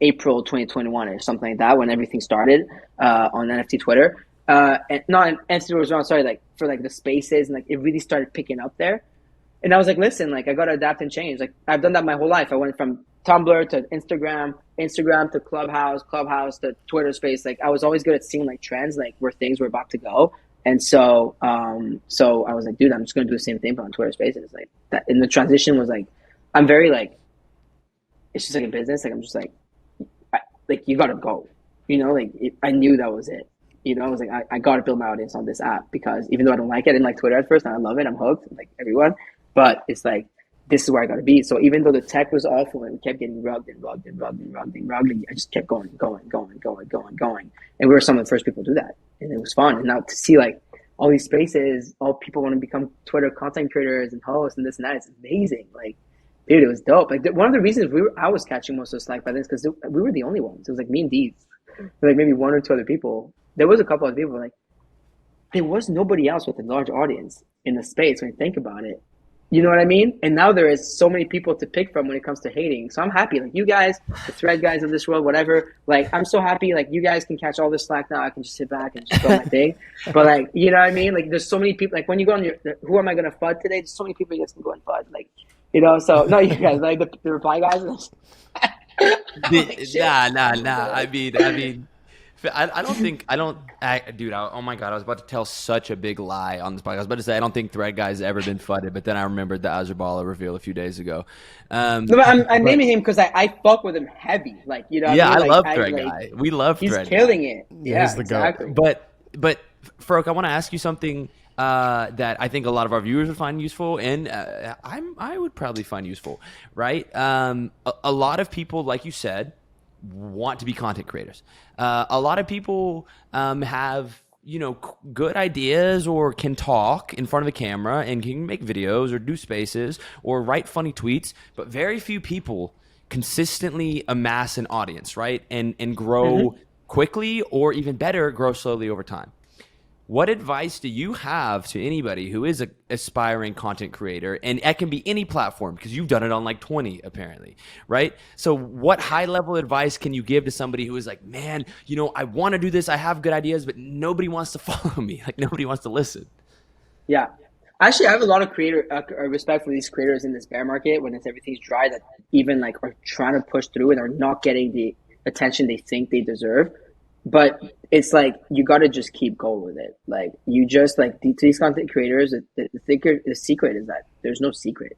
April 2021 or something like that, when everything started on NFT Twitter. And not NFT Twitter was wrong, sorry, like for like the Spaces, and like it really started picking up there. And I was like, listen, like, I got to adapt and change. Like, I've done that my whole life. I went from Tumblr to Instagram to Clubhouse to Twitter Space. Like, I was always good at seeing like trends, like where things were about to go. And so, so I was like, dude, I'm just going to do the same thing, but on Twitter Spaces. Like that. And the transition was like, I'm very like, it's just like a business. Like, I'm just like, you got to go, you know, like I knew that was it. You know, I was like, I got to build my audience on this app, because even though I don't like it, I didn't like Twitter at first, and I love it. I'm hooked, like everyone. But it's like, this is where I got to be. So even though the tech was awful and we kept getting rugged, I just kept going. And we were some of the first people to do that. And it was fun. And now to see like all these spaces, all people want to become Twitter content creators and hosts and this and that, it's amazing. Like, dude, it was dope. Like, one of the reasons I was catching most of the slack by this, because we were the only ones. It was like me and Deeds, like maybe 1 or 2 other people. There was a couple of people, like, there was nobody else with a large audience in the space when you think about it. You know what I mean? And now there is so many people to pick from when it comes to hating. So I'm happy. Like, you guys, the thread guys of this world, whatever, like, I'm so happy. Like, you guys can catch all this slack now. I can just sit back and just go my thing. But like, you know what I mean? Like, there's so many people. Like, when you go on who am I going to FUD today? There's so many people you guys can go and FUD. Like, you know, so, no, you guys, like, the reply guys. Nah. I mean, dude, oh my God, I was about to tell such a big lie on this podcast. I was about to say, I don't think Thread Guy's ever been fudded, but then I remembered the Azurballah reveal a few days ago. No, but I'm naming him because I fuck with him heavy. Like, you know, yeah, I, mean? I love Thread Guy. We love Thread Guy. He's killing it. Yeah, exactly. But Faroukh, I want to ask you something that I think a lot of our viewers would find useful, and I would probably find useful, right? A lot of people, like you said, want to be content creators. A lot of people have, you know, good ideas or can talk in front of a camera and can make videos or do spaces or write funny tweets, but very few people consistently amass an audience, right? And grow quickly, or even better, grow slowly over time. What advice do you have to anybody who is an aspiring content creator? And it can be any platform, because you've done it on like 20 apparently, right? So what high level advice can you give to somebody who is like, man, you know, I want to do this, I have good ideas, but nobody wants to follow me. Like, nobody wants to listen. Yeah. Actually, I have a lot of respect for these creators in this bear market when everything's dry, that even like are trying to push through and are not getting the attention they think they deserve. But it's like, you got to just keep going with it. Like, you just, like, these content creators, the secret is that there's no secret.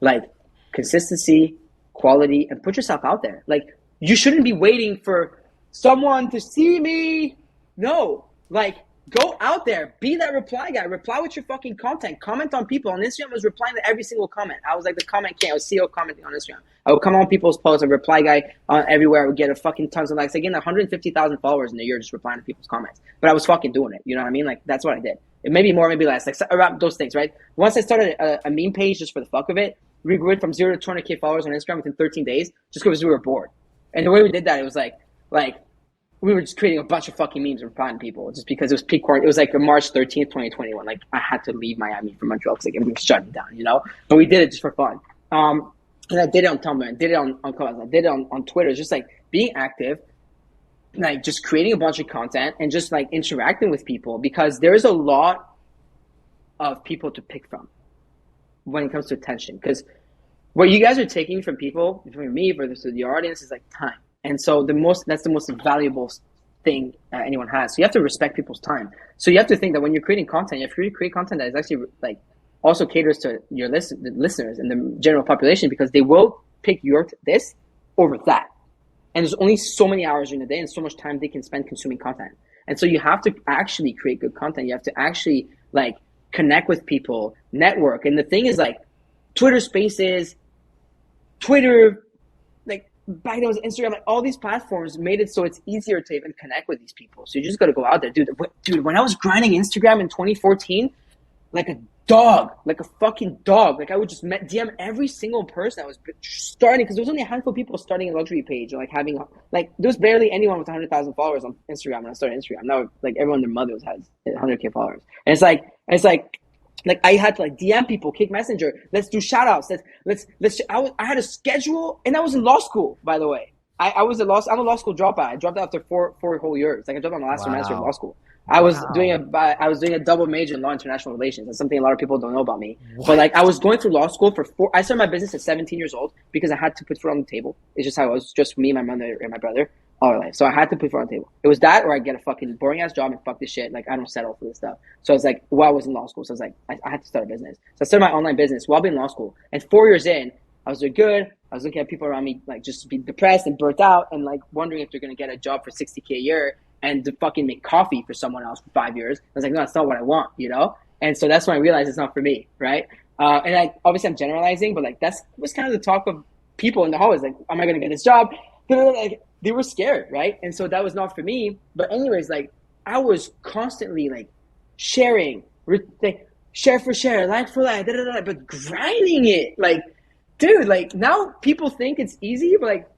Like, consistency, quality, and put yourself out there. Like, you shouldn't be waiting for someone to see me. No, like, go out there, be that reply guy, reply with your fucking content, comment on people. On Instagram, I was replying to every single comment. I was like the comment king. I was CEO commenting on Instagram. I would come on people's posts, a reply guy everywhere. I would get a fucking tons of likes. Again, 150,000 followers in a year just replying to people's comments. But I was fucking doing it. You know what I mean? Like, that's what I did. It may be more, maybe less, like around those things, right? Once I started a meme page just for the fuck of it, we grew it from 0 to 200K followers on Instagram within 13 days, just because we were bored. And the way we did that, it was like we were just creating a bunch of fucking memes and replying to people, just because it was peak quarantine. It was like March 13th, 2021. Like, I had to leave Miami from Montreal because like everything was shutting down, you know? But we did it just for fun. And I did it on Tumblr, I did it on Clubhouse, I did it on Twitter. It's just like being active, like just creating a bunch of content and just like interacting with people, because there's a lot of people to pick from when it comes to attention. Because what you guys are taking from people, from me, for the audience, is like time. And so that's the most valuable thing anyone has. So you have to respect people's time. So you have to think that when you're creating content, you have to create content that is actually like also caters to your listeners and the general population, because they will pick this over that. And there's only so many hours in a day and so much time they can spend consuming content. And so you have to actually create good content. You have to actually like connect with people, network. And the thing is, like, Twitter Spaces, Twitter, like back then it was Instagram, like all these platforms made it so it's easier to even connect with these people. So you just got to go out there. Dude, when I was grinding Instagram in 2014, like a dog, like a fucking dog. Like I would just DM every single person that was starting, because there was only a handful of people starting a luxury page, or like having, like there was barely anyone with 100,000 followers on Instagram when I started Instagram. Now like everyone, their mother has 100K followers, and it's like I had to like DM people, kick messenger. Let's do shout outs. I had a schedule, and I was in law school, by the way. I'm a law school dropout. I dropped out after four whole years. Like I dropped out my last semester of law school. I was doing a double major in law and international relations. That's something a lot of people don't know about me. What? But like I was going through law school I started my business at 17 years old because I had to put food on the table. It's just how it was, just me, my mother, and my brother all our life. So I had to put food on the table. It was that, or I get a fucking boring ass job and fuck this shit. Like I don't settle for this stuff. So I was like, I was in law school. So I was like, I had to start a business. So I started my online business while being in law school. And 4 years in, I was doing good. I was looking at people around me like just be depressed and burnt out, and like wondering if they're gonna get a job for $60K a year and to fucking make coffee for someone else for 5 years. I was like, no, that's not what I want, you know? And so that's when I realized it's not for me, right? And obviously I'm generalizing, but like that was kind of the talk of people in the hallways, like, am I gonna get this job? Like they were scared, right? And so that was not for me. But anyways, like I was constantly like sharing, like share for share, like for like, but grinding it, like, dude, like now people think it's easy, but like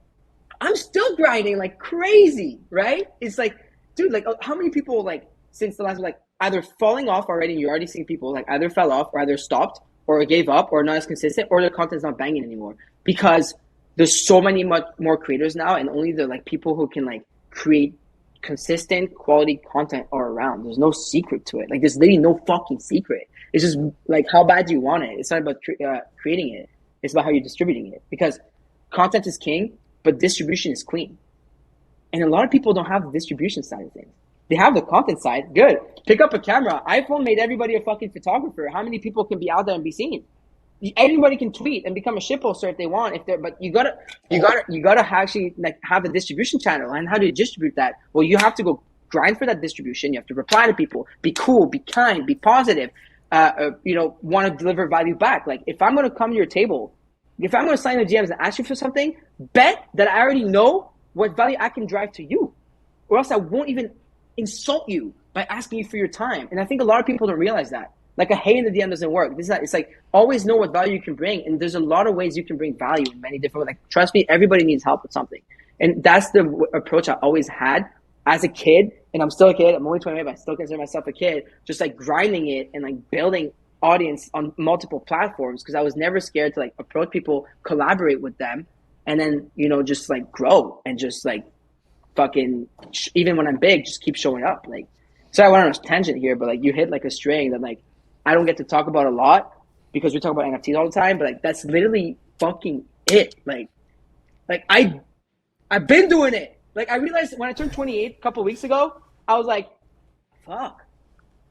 I'm still grinding like crazy, right? It's like, dude, like how many people like since the last, like either falling off already, and you're already seeing people like either fell off or either stopped or gave up or not as consistent, or their content's not banging anymore, because there's so many much more creators now, and only the like people who can like create consistent quality content are around. There's no secret to it. Like there's literally no fucking secret. It's just like how bad do you want it. It's not about creating it. It's about how you're distributing it, because content is king, but distribution is queen. And a lot of people don't have the distribution side of things. They have the content side. Good. Pick up a camera. iPhone made everybody a fucking photographer. How many people can be out there and be seen? Everybody can tweet and become a shitposter if they want. But you gotta actually like have a distribution channel. And how do you distribute that? Well, you have to go grind for that distribution. You have to reply to people. Be cool. Be kind. Be positive. Want to deliver value back. Like if I'm gonna come to your table, if I'm gonna sign the DMs and ask you for something, bet that I already know what value I can drive to you, or else I won't even insult you by asking you for your time. And I think a lot of people don't realize that. Like a hey in the DM doesn't work. It's like always know what value you can bring, and there's a lot of ways you can bring value in many different ways. Like trust me, everybody needs help with something, and that's the approach I always had as a kid. And I'm still a kid. I'm only 28, but I still consider myself a kid. Just like grinding it and like building audience on multiple platforms, because I was never scared to like approach people, collaborate with them, and then just like grow and just like fucking even when I'm big, just keep showing up. Like, sorry, I went on a tangent here, but like you hit like a string that like I don't get to talk about a lot because we talk about NFTs all the time, but like that's literally fucking it. Like I've been doing it. Like I realized when I turned 28 a couple of weeks ago, I was like, fuck.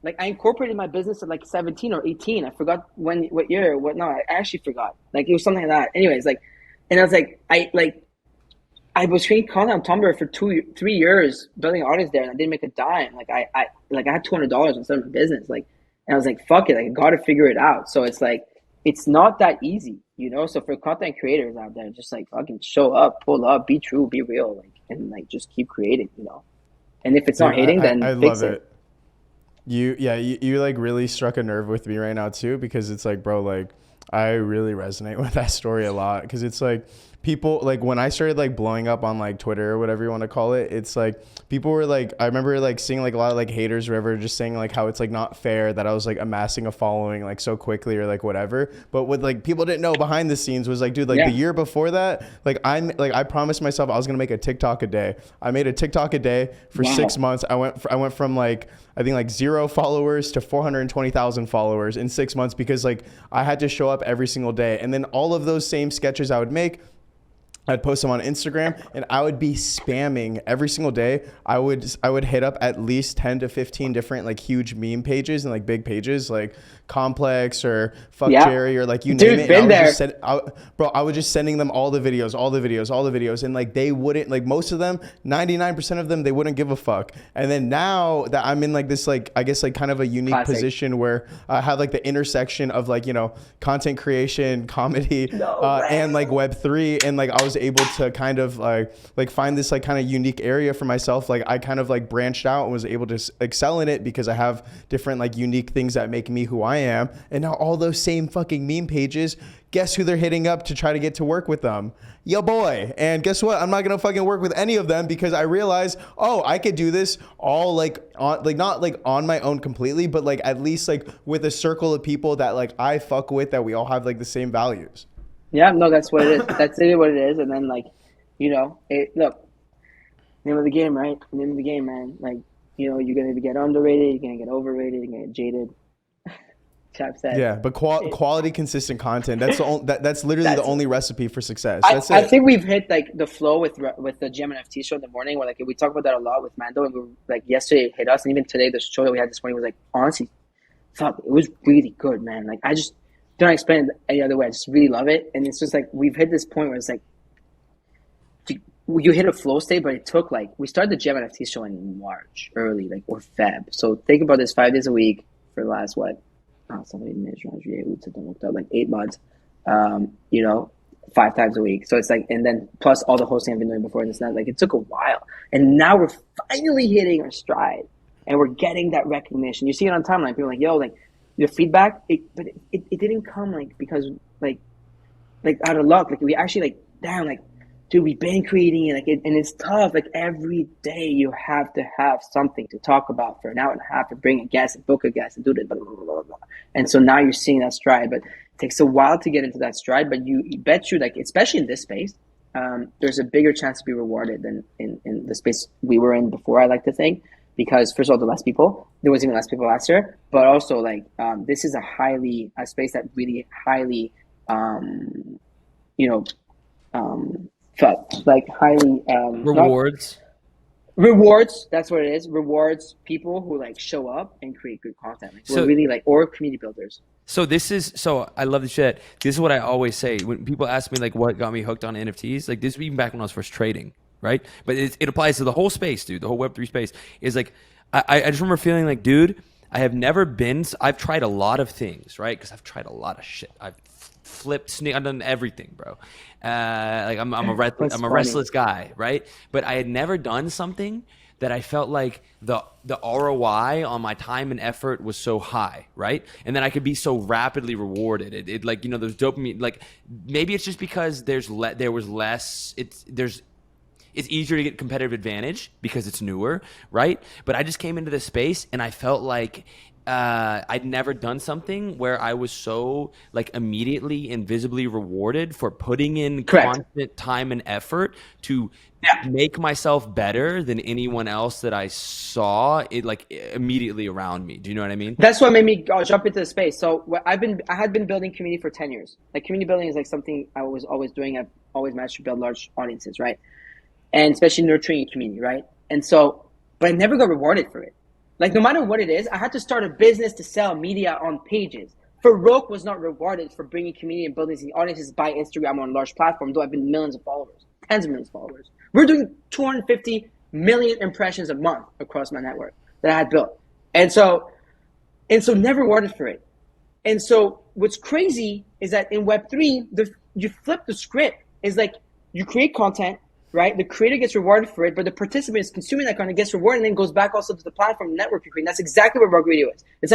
Like I incorporated my business at like 17 or 18. I forgot what year, no, I actually forgot. Like it was something like that. Anyways, like, and I was like, I was creating content on Tumblr for 3 years, building an audience there, and I didn't make a dime. Like I had $200 on starting my business. Like, and I was like, fuck it, like I got to figure it out. So it's like, it's not that easy, So for content creators out there, just like fucking show up, pull up, be true, be real, like, and like just keep creating, And if it's not hitting, then I fix love it. You like really struck a nerve with me right now too, because it's like, bro, like I really resonate with that story a lot, because it's like people, like when I started like blowing up on like Twitter or whatever you want to call it, it's like people were like, I remember like seeing like a lot of like haters or whatever, just saying like how it's like not fair that I was like amassing a following like so quickly or like whatever. But what like people didn't know behind the scenes was like, dude, like the year before that, like I promised myself I was gonna make a TikTok a day. I made a TikTok a day for 6 months. I went from like, I think like 0 followers to 420,000 followers in 6 months, because like I had to show up every single day. And then all of those same sketches I would make, I'd post them on Instagram, and I would be spamming every single day. I would hit up at least 10 to 15 different like huge meme pages and like big pages like Complex or Fuck Jerry or like you name it. Been there. I was just sending them all the videos, and like they wouldn't, like most of them, 99% of them, they wouldn't give a fuck. And then now that I'm in like this like, I guess like kind of a unique position where I have like the intersection of like, you know, content creation, comedy, and like Web3, and like I was able to kind of like find this like kind of unique area for myself. Like I kind of like branched out and was able to excel in it because I have different like unique things that make me who I am. And now all those same fucking meme pages, guess who they're hitting up to try to get to work with them? Yo boy. And guess what? I'm not gonna fucking work with any of them because I realized, oh, I could do this all like on, like not like on my own completely, but like at least like with a circle of people that like I fuck with, that we all have like the same values. Yeah, no, that's what it is. That's really what it is. And then like, you know, look, name of the game, right? Name of the game, man. Like, you know, you're gonna get underrated, you're gonna get overrated, you're gonna get jaded. Chap said. Yeah, but quality, consistent content. That's literally the only recipe for success. That's it. I think we've hit like the flow with the Gem NFT show in the morning, where like we talk about that a lot with Mando, and we were, like yesterday it hit us, and even today the show that we had this morning was like, honestly, fuck, it was really good, man. Like I just don't explain it any other way. I just really love it, and it's just like we've hit this point where it's like you hit a flow state, but it took like, we started the Gem NFT show in March, early, like, or Feb. So think about this, 5 days a week for the last what? Somebody like 8 months, you know, 5 times a week. So it's like, and then plus all the hosting I've been doing before this and that, like it took a while. And now we're finally hitting our stride and we're getting that recognition. You see it on timeline. People are like, yo, like your feedback, but it didn't come like because like out of luck. Like we actually like, damn, like, dude, we've been creating it, like and it's tough. Like every day you have to have something to talk about for an hour and a half, and bring a guest and book a guest and do this, blah, blah, blah, blah, blah. And so now you're seeing that stride, but it takes a while to get into that stride. But you bet you, like, especially in this space, there's a bigger chance to be rewarded than in the space we were in before, I like to think, because first of all, the less people, there was even less people last year, but also like this is a space that really highly, you know, like highly rewards, that's what it is, rewards people who like show up and create good content, like, so we're really like, or community builders. So I love the shit. This is what I always say when people ask me like what got me hooked on NFTs. Like this was even back when I was first trading, right? But it applies to the whole space, dude. The whole Web3 space is like, I just remember feeling like, dude, I've tried a lot of things, right? Because I've tried a lot of shit. I've flipped, I've done everything, bro. Like I'm a restless guy, right? But I had never done something that I felt like the ROI on my time and effort was so high, right? And then I could be so rapidly rewarded. It like, you know, there's dopamine. Like maybe it's just because it's easier to get competitive advantage because it's newer, right? But I just came into this space and I felt like I'd never done something where I was so like immediately and visibly rewarded for putting in constant time and effort to make myself better than anyone else that I saw it like immediately around me. Do you know what I mean? That's what made me jump into the space. So I had been building community for 10 years. Like community building is like something I was always doing. I've always managed to build large audiences, right? And especially nurturing a community, right? And so, but I never got rewarded for it. Like no matter what it is, I had to start a business to sell media on pages. Farokhs was not rewarded for bringing community and building these audiences by Instagram on a large platform, though I've been millions of followers, tens of millions of followers. We're doing 250 million impressions a month across my network that I had built. And so never rewarded for it. And so what's crazy is that in Web3, you flip the script. It's like you create content, right? The creator gets rewarded for it, but the participant is consuming that content, gets rewarded, and then goes back also to the platform network you create. And that's exactly what Rock Radio is. It's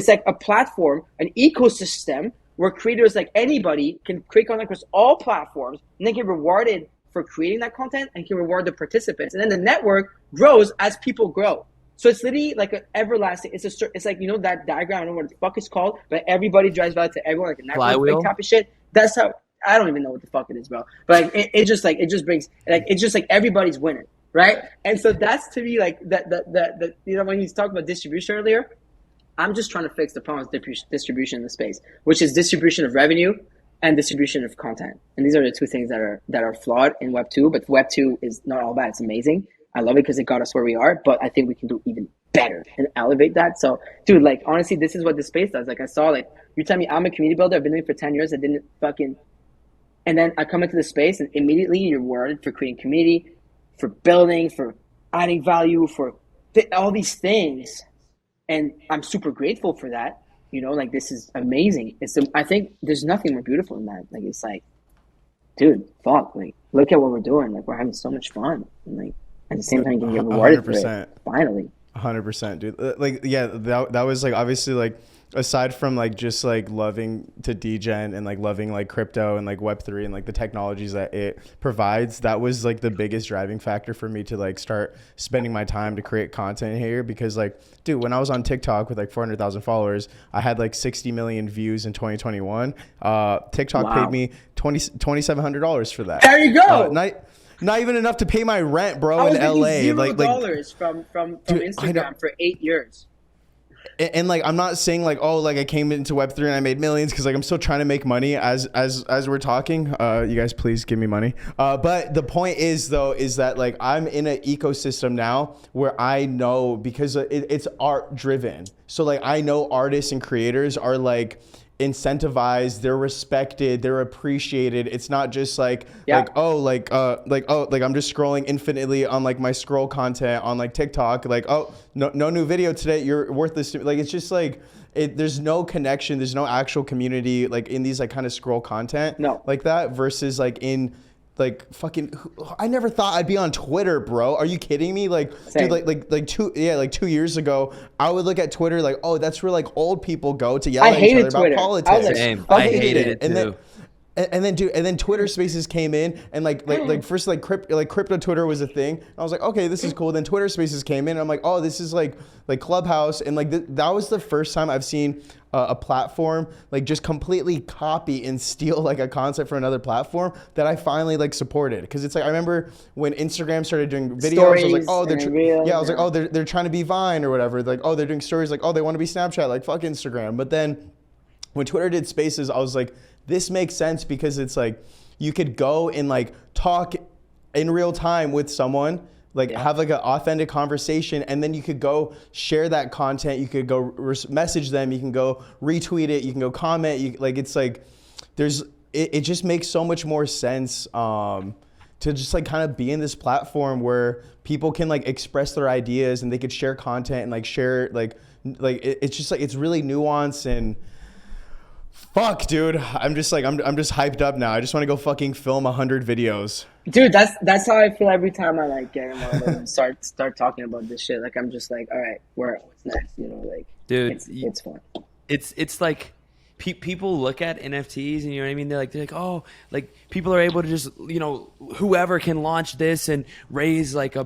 like a platform, an ecosystem where creators like anybody can create content across all platforms and they get rewarded for creating that content and can reward the participants. And then the network grows as people grow. So it's literally like an everlasting, it's like, you know, that diagram, I don't know what the fuck it's called, but everybody drives value to everyone, like a network type of shit. That's how, I don't even know what the fuck it is, bro. But like, it just brings, like, it's just like everybody's winning, right? And so that's to me like, that you know, when he's talking about distribution earlier, I'm just trying to fix the problem with distribution in the space, which is distribution of revenue and distribution of content. And these are the two things that are flawed in Web 2, but Web 2 is not all bad. It's amazing. I love it because it got us where we are, but I think we can do even better and elevate that. So, dude, like, honestly, this is what this space does. Like, I saw, like, you tell me I'm a community builder. I've been doing it for 10 years. I didn't fucking... And then I come into the space and immediately you're rewarded for creating community, for building, for adding value, for all these things. And I'm super grateful for that. You know, like, this is amazing. I think there's nothing more beautiful than that. Like, it's like, dude, fuck, like, look at what we're doing. Like, we're having so much fun. And, like, at the same time, you can get rewarded 100%. For it. Finally. 100%, dude. Like, yeah, that was, like, obviously, like, aside from, like, just, like, loving to degen and, like, loving, like, crypto and, like, Web3 and, like, the technologies that it provides, that was, like, the biggest driving factor for me to, like, start spending my time to create content here. Because, like, dude, when I was on TikTok with, like, 400,000 followers, I had, like, 60 million views in 2021. TikTok paid me $2,700 for that. There you go. Not even enough to pay my rent, bro, in LA. I was making $0 from dude, Instagram for 8 years. And like, I'm not saying like, oh, like I came into Web3 and I made millions, because like I'm still trying to make money as we're talking. You guys please give me money. But the point is though, is that like I'm in an ecosystem now where I know, because it's art driven. So like I know artists and creators are like incentivized, they're respected, they're appreciated. It's not just like I'm just scrolling infinitely on like my scroll content on like TikTok, like, oh, no new video today, you're worthless to me. Like, it's just like there's no connection, there's no actual community like in these like kind of scroll content like that, versus like in like fucking, I never thought I'd be on Twitter, bro. Are you kidding me? Like, same. Dude, like 2 years ago, I would look at Twitter like, oh, that's where like old people go to yell at each other about politics. I hated it too. And then Twitter Spaces came in, and like first like crypto Twitter was a thing. I was like, okay, this is cool. Then Twitter Spaces came in, and I'm like, oh, this is like Clubhouse, and like that was the first time I've seen a platform like just completely copy and steal like a concept from another platform that I finally like supported. Because it's like, I remember when Instagram started doing videos, stories, I was like, oh, like, oh, they're trying to be Vine or whatever. Like, oh, they're doing stories, like, oh, they want to be Snapchat, like fuck Instagram. But then when Twitter did Spaces, I was like, this makes sense, because it's like you could go and like talk in real time with someone, like have like an authentic conversation, and then you could go share that content. You could go message them. You can go retweet it. You can go comment. Like, it's like it just makes so much more sense to just like kind of be in this platform where people can like express their ideas and they could share content and like share it's just like, it's really nuanced. And fuck, dude, I'm just hyped up now. I just want to go fucking film 100 videos. Dude, that's how I feel every time I like get in and start talking about this shit. Like, I'm just like, all right, what's next? You know, like, dude, it's fun. It's like people look at NFTs and, you know what I mean? They're like, oh, like people are able to just, you know, whoever can launch this and raise like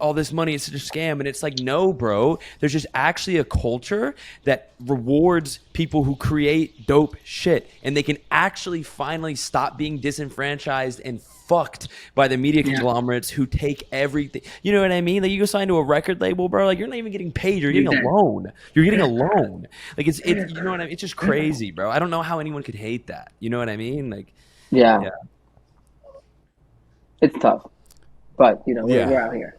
all this money. It's such a scam. And it's like, no, bro, there's just actually a culture that rewards people who create dope shit, and they can actually finally stop being disenfranchised and fucked by the media conglomerates who take everything. You know what I mean? Like, you go sign to a record label, bro, like you're not even getting paid. You're getting a loan. You're getting a loan. Like, it's you know what I mean? It's just crazy, bro. I don't know how anyone could hate that. You know what I mean? Like, yeah. It's tough, but you know, we're out here.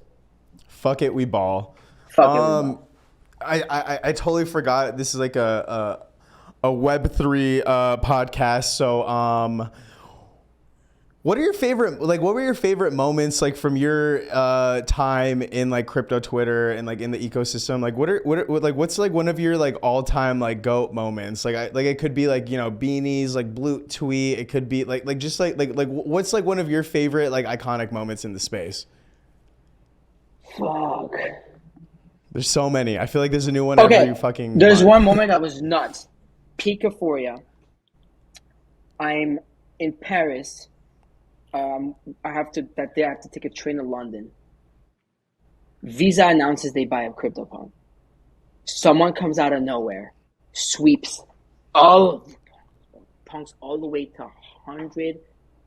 Fuck it, we ball. Fuck it, we ball. I totally forgot this is like a Web3 podcast. So what were your favorite moments like from your time in like crypto Twitter and like in the ecosystem? Like what's like one of your like all-time like GOAT moments? Like it could be like, you know, beanies, like blue tweet. It could be like just like what's like one of your favorite like iconic moments in the space? Fuck. There's so many. I feel like there's a new one okay. every fucking There's month. one moment that was nuts. Peak euphoria. I'm in Paris. I have to take a train to London. Visa announces they buy a CryptoPunk. Someone comes out of nowhere, sweeps all of the punks all the way to 100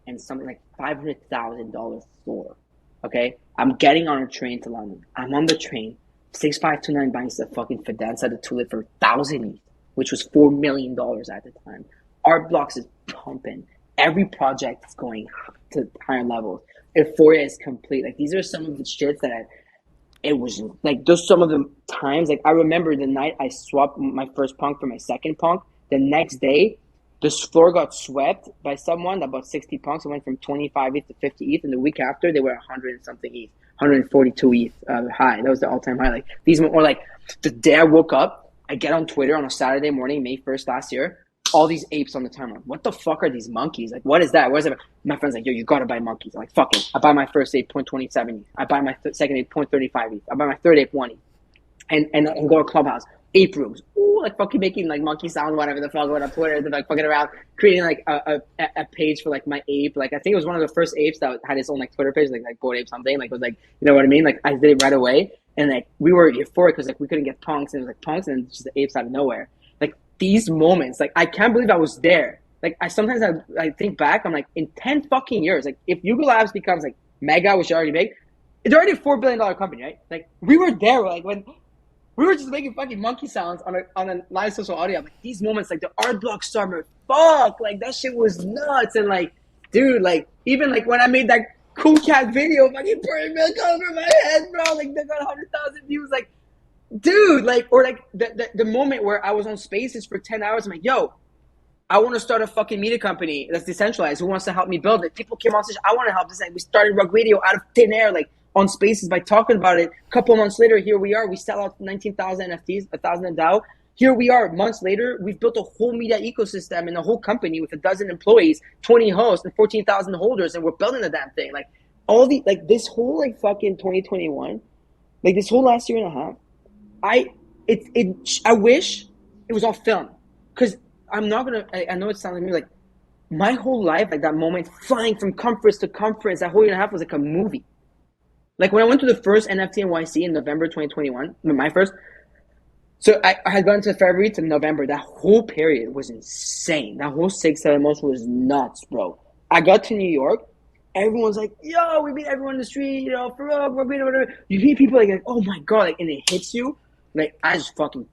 and something like $500,000 floor. Okay, I'm getting on a train to London. I'm on the train. 6529 buying the fucking Fidenza the Tulip for 1,000 ETH, which was $4 million at the time. Art Blocks is pumping. Every project is going to higher levels. Euphoria is complete. Like, these are some of the shits that it was like, those some of the times. Like, I remember the night I swapped my first punk for my second punk. The next day, this floor got swept by someone that bought 60 punks. It went from 25 ETH to 50 ETH. And the week after, they were 100 and something ETH, 142 ETH high. That was the all-time high. Like, these were like, the day I woke up, I get on Twitter on a Saturday morning, May 1st last year. All these apes on the timeline. What the fuck are these monkeys? Like, what is that? What is it? My friend's like, yo, you gotta buy monkeys. I'm like, fuck it. I buy my first ape 0.27 ETH. I buy my second ape 0.35 ETH. I buy my third ape 1 ETH. And go to Clubhouse. Ape rooms. Ooh, like fucking making like monkey sound, whatever the fuck, going on Twitter, like fucking around, creating like a page for like my ape. Like, I think it was one of the first apes that had its own like Twitter page, like Bored Ape something. Like, it was like, you know what I mean? Like, I did it right away. And like, we were euphoric because like we couldn't get punks, and it was like punks and just the apes out of nowhere. Like, these moments, like, I can't believe I was there. Like, I think back, I'm like, in 10 fucking years, like, if Yuga Labs becomes like mega, which is already big, it's already a $4 billion company, right? Like, we were there, like, when we were just making fucking monkey sounds on a live social audio. Like, these moments, like the Art Block summer, fuck, like, that shit was nuts. And like, dude, like, even like when I made that Cool Cat video, fucking pouring milk over my head, bro, like, they got 100,000 views, like, dude, like, or like the moment where I was on Spaces for 10 hours, I'm like, yo, I want to start a fucking media company that's decentralized. Who wants to help me build it? People came on stage, I want to help this. Like, we started Rug Radio out of thin air, like, on Spaces by talking about it. A couple months later, here we are. We sell out 19,000 NFTs, 1,000 in DAO. Here we are, months later, we've built a whole media ecosystem and a whole company with 12 employees, 20 hosts, and 14,000 holders, and we're building the damn thing. Like, all the, like, this whole, like, fucking 2021, like, this whole last year and a half, I wish it was all film, because I'm not gonna. I know it sounds like me, like, my whole life, like, that moment, flying from conference to conference, that whole year and a half was like a movie. Like, when I went to the first NFT NYC in November 2021, my first. So I had gone to February to November. That whole period was insane. That whole 6-7 months was nuts, bro. I got to New York. Everyone's like, yo, we meet everyone in the street, you know, Farokhs, whatever. You meet people like, oh my God, like, and it hits you. Like, I just fucking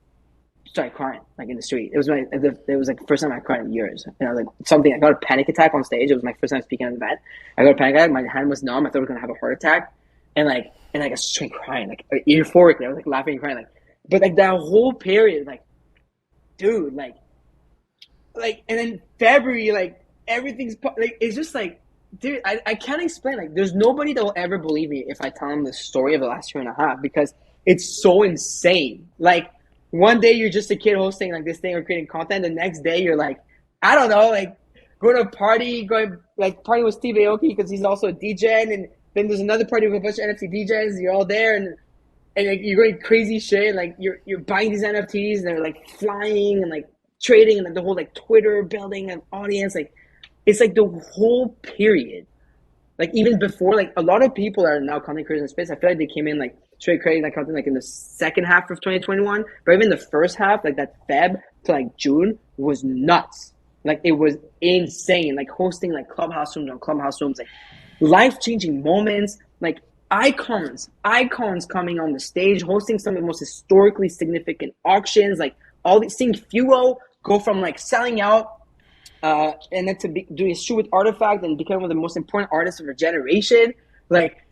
started crying, like, in the street. It was like the first time I cried in years. You know, like, something, I got a panic attack on stage. It was my first time speaking on the event. I got a panic attack. My hand was numb. I thought I was going to have a heart attack. And I just started crying, like, euphorically. I was like laughing and crying, like, but like that whole period, like, dude, like, and then February, like, everything's, like, it's just like, dude, I can't explain. Like, there's nobody that will ever believe me if I tell them the story of the last year and a half, because it's so insane. Like, one day you're just a kid hosting like this thing or creating content. The next day you're like, I don't know, like, going to a party, party with Steve Aoki because he's also a DJ, and then there's another party with a bunch of NFT DJs. You're all there, and like, you're going crazy shit. Like, you're buying these NFTs, and they're like flying and like trading, and like the whole like Twitter building an audience. Like, it's like the whole period. Like, even before, like, a lot of people are now content creators in space. I feel like they came in like straight creating that content like in the second half of 2021, but even the first half, like that Feb to like June, was nuts. Like, it was insane. Like, hosting like Clubhouse rooms on Clubhouse rooms, like life-changing moments, like icons coming on the stage, hosting some of the most historically significant auctions, like all these, seeing Fuo go from like selling out and then to be doing a shoot with Artifact and becoming one of the most important artists of our generation. Like,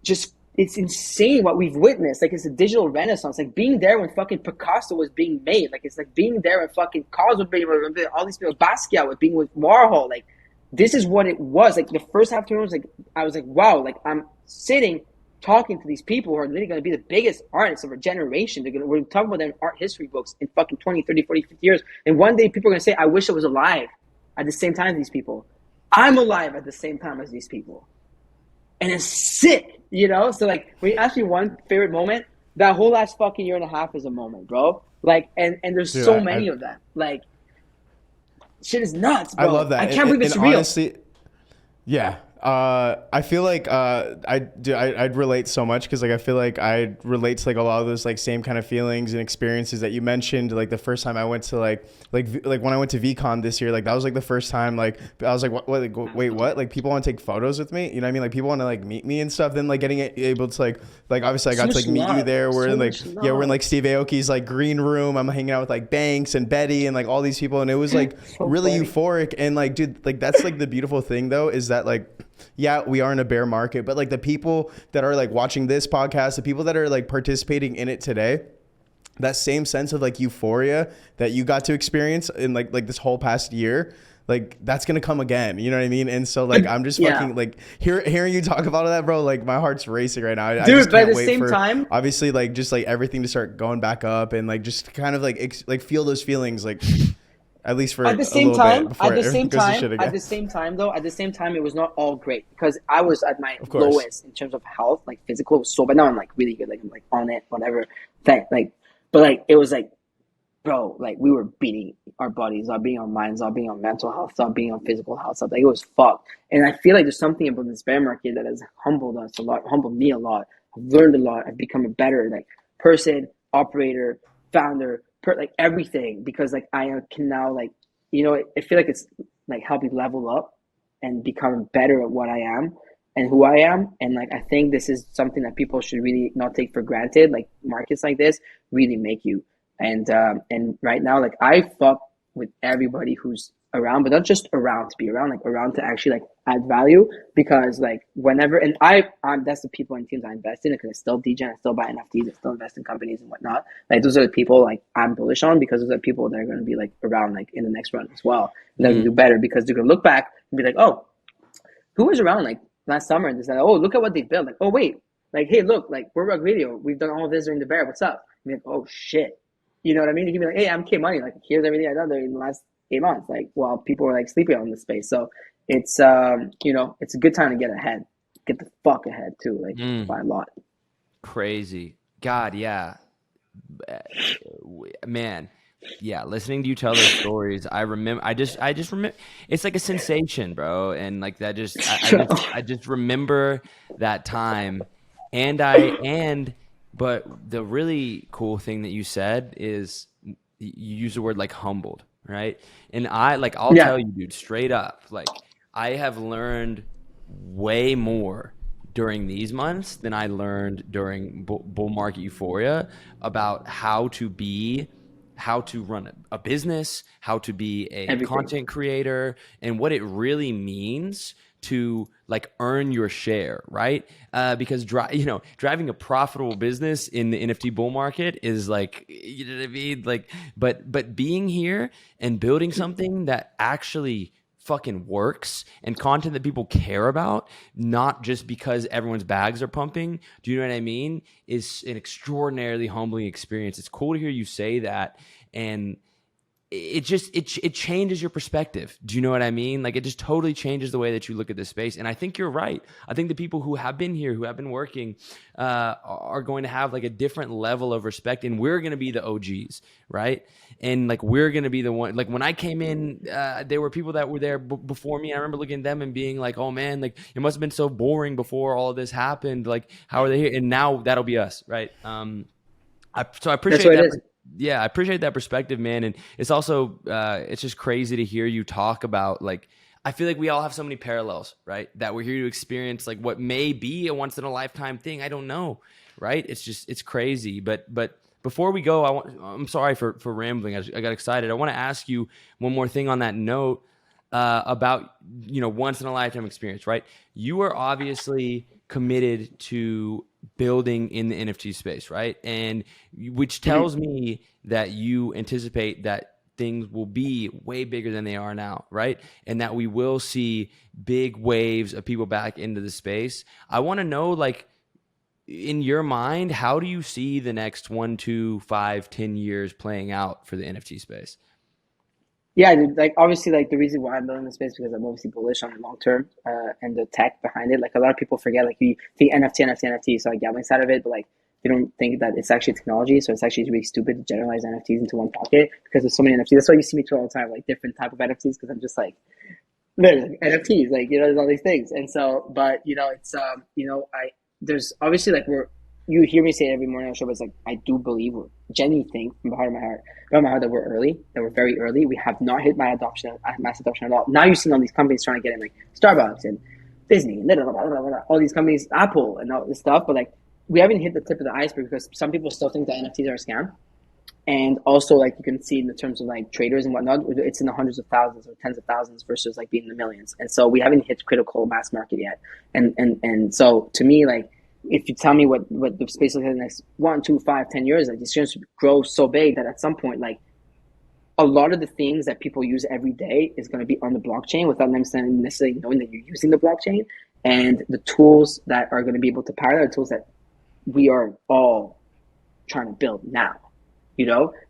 just, it's insane what we've witnessed. Like, it's a digital renaissance. Like, being there when fucking Picasso was being made. Like, it's like being there when fucking Cos was being made, all these people, Basquiat was being with Warhol. Like, this is what it was. Like, the first half was like, I was like, wow, like, I'm sitting talking to these people who are literally going to be the biggest artists of our generation. We're talking about them in art history books in fucking 20, 30, 40, 50 years. And one day people are going to say, I wish I was alive at the same time as these people. I'm alive at the same time as these people. And it's sick, you know? So, like, when you ask me one favorite moment, that whole last fucking year and a half is a moment, bro. Like, and there's so many of them. Like, Shit is nuts, I bro. love that. I can't believe it's and real. honestly, yeah. I feel like I'd relate so much because like I feel like I relate to like a lot of those like same kind of feelings and experiences that you mentioned. Like the first time I went to like when I went to VCon this year, like that was like the first time like I was like what like, wait, what, like people want to take photos with me, you know what I mean, like people want to like meet me and stuff. Then like getting able to like obviously I So got to much like meet you love. there. We're So in like much we're in love. like Steve Aoki's like green room. I'm hanging out with like Banks and Betty and like all these people, and it was like So really funny. euphoric. And like dude, like that's like the beautiful thing though, is that like yeah, we are in a bear market, but like the people that are like watching this podcast, the people that are like participating in it today, that same sense of like euphoria that you got to experience in like this whole past year, like that's gonna come again, you know what I mean? And so like I'm just Yeah. fucking like hearing you talk about that, bro, like my heart's racing right now. I Dude, just but at can't the wait same for time, obviously like just like everything to start going back up and like just kind of like like feel those feelings like at least for at the a same little bit time, before at the everything same goes to time, shit at again. the same time, though, at the same time, it was not all great because I was at my Of course. lowest in terms of health, like physical. So, but now I'm like really good, like I'm like on it, whatever. Like, but like it was like, bro, like we were beating our bodies, our beating our minds, our beating our mental health, our beating our physical health. Like it was fucked. And I feel like there's something about this bear market that has humbled us a lot, humbled me a lot. I've learned a lot. I've become a better like person, operator, founder, like everything because like I can now like I feel like it's like helping level up and become better at what I am and who I am. And like I think this is something that people should really not take for granted. Like markets like this really make you. And right now, like I fuck with everybody who's around, but not just around to be around, like around to actually like add value. Because like whenever, and I'm that's the people and teams I invest in because I still DJ, I still buy NFTs, I still invest in companies and whatnot. Like those are the people like I'm bullish on because those are the people that are going to be like around like in the next run as well. And they're going to do better because they're going to look back and be like, oh, who was around like last summer and they said, oh, look at what they built. Like, oh wait, like hey, look, like we're Rug Radio, we've done all of this during the bear. What's up? I'm like, oh shit. You know what I mean? You can be like, hey, I'm K Money. Like, here's everything I've done in the last 8 months. Like, while people were like sleeping on the space. So it's it's a good time to get ahead. Get the fuck ahead too, like by a lot. Crazy. God, yeah. Man. Yeah, listening to you tell those stories, I just remember it's like a sensation, bro. And like that I just remember that time but the really cool thing that you said is you use the word like humbled, right? And I'll tell you, dude, straight up, like I have learned way more during these months than I learned during bull market euphoria about how to run a business, how to be a content creator, and what it really means to like earn your share, right? Because driving a profitable business in the NFT bull market is like, you know what I mean? Like, but being here and building something that actually fucking works and content that people care about, not just because everyone's bags are pumping, do you know what I mean, is an extraordinarily humbling experience. It's cool to hear you say that. And it changes your perspective. Do you know what I mean? Like it just totally changes the way that you look at this space. And I think you're right. I think the people who have been here, who have been working, are going to have like a different level of respect, and we're going to be the OGs, right? And like we're going to be the one. Like when I came in, there were people that were there before me. I remember looking at them and being like, "Oh man, like it must have been so boring before all of this happened. Like how are they here?" And now that'll be us, right? So I appreciate that. Yeah, I appreciate that perspective, man. And it's also, it's just crazy to hear you talk about, like, I feel like we all have so many parallels, right? That we're here to experience, like, what may be a once in a lifetime thing. I don't know, right? It's crazy. But before we go, I'm sorry for rambling. I got excited. I want to ask you one more thing on that note about, once in a lifetime experience, right? You are obviously committed to building in the NFT space, right? And which tells me that you anticipate that things will be way bigger than they are now, right? And that we will see big waves of people back into the space. I want to know, like, in your mind, how do you see the next 1, 2, 5, 10 years playing out for the NFT space? Yeah, like obviously, like the reason why I'm building the space because I'm obviously bullish on the long term and the tech behind it. Like a lot of people forget, like you think NFT, so like gambling side of it, but like they don't think that it's actually technology. So it's actually really stupid to generalize NFTs into one pocket because there's so many NFTs. That's why you see me tweet all the time, like different type of NFTs, because I'm just like, literally NFTs, like, there's all these things. And so, but it's there's obviously like you hear me say it every morning on the show, but it's like I do believe, we're genuinely think from the heart of my heart, that we're early, that we're very early. We have not hit mass adoption at all. Now you're seeing all these companies trying to get in, like Starbucks and Disney and all these companies, Apple and all this stuff, but like we haven't hit the tip of the iceberg because some people still think that NFTs are a scam. And also, like, you can see in the terms of like traders and whatnot, it's in the hundreds of thousands or tens of thousands versus like being in the millions. And so we haven't hit critical mass market yet. And so to me, like, if you tell me what the space looks like in the next 1, 2, 5, 10 years, like it's going to grow so big that at some point, like, a lot of the things that people use every day is going to be on the blockchain without necessarily knowing that you're using the blockchain. And the tools that are going to be able to power that are tools that we are all trying to build now,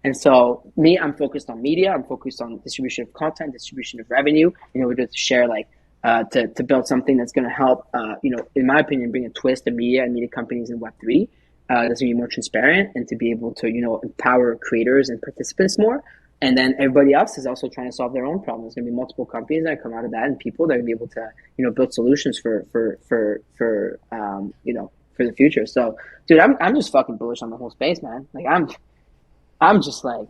And so me, I'm focused on media. I'm focused on distribution of content, distribution of revenue, in order to share, like, to build something that's going to help, in my opinion, bring a twist to media and media companies in Web3. That's going to be more transparent and to be able to, empower creators and participants more. And then everybody else is also trying to solve their own problems. There's going to be multiple companies that come out of that, and people that are going to be able to, build solutions for the future. So, dude, I'm just fucking bullish on the whole space, man. Like, I'm just like,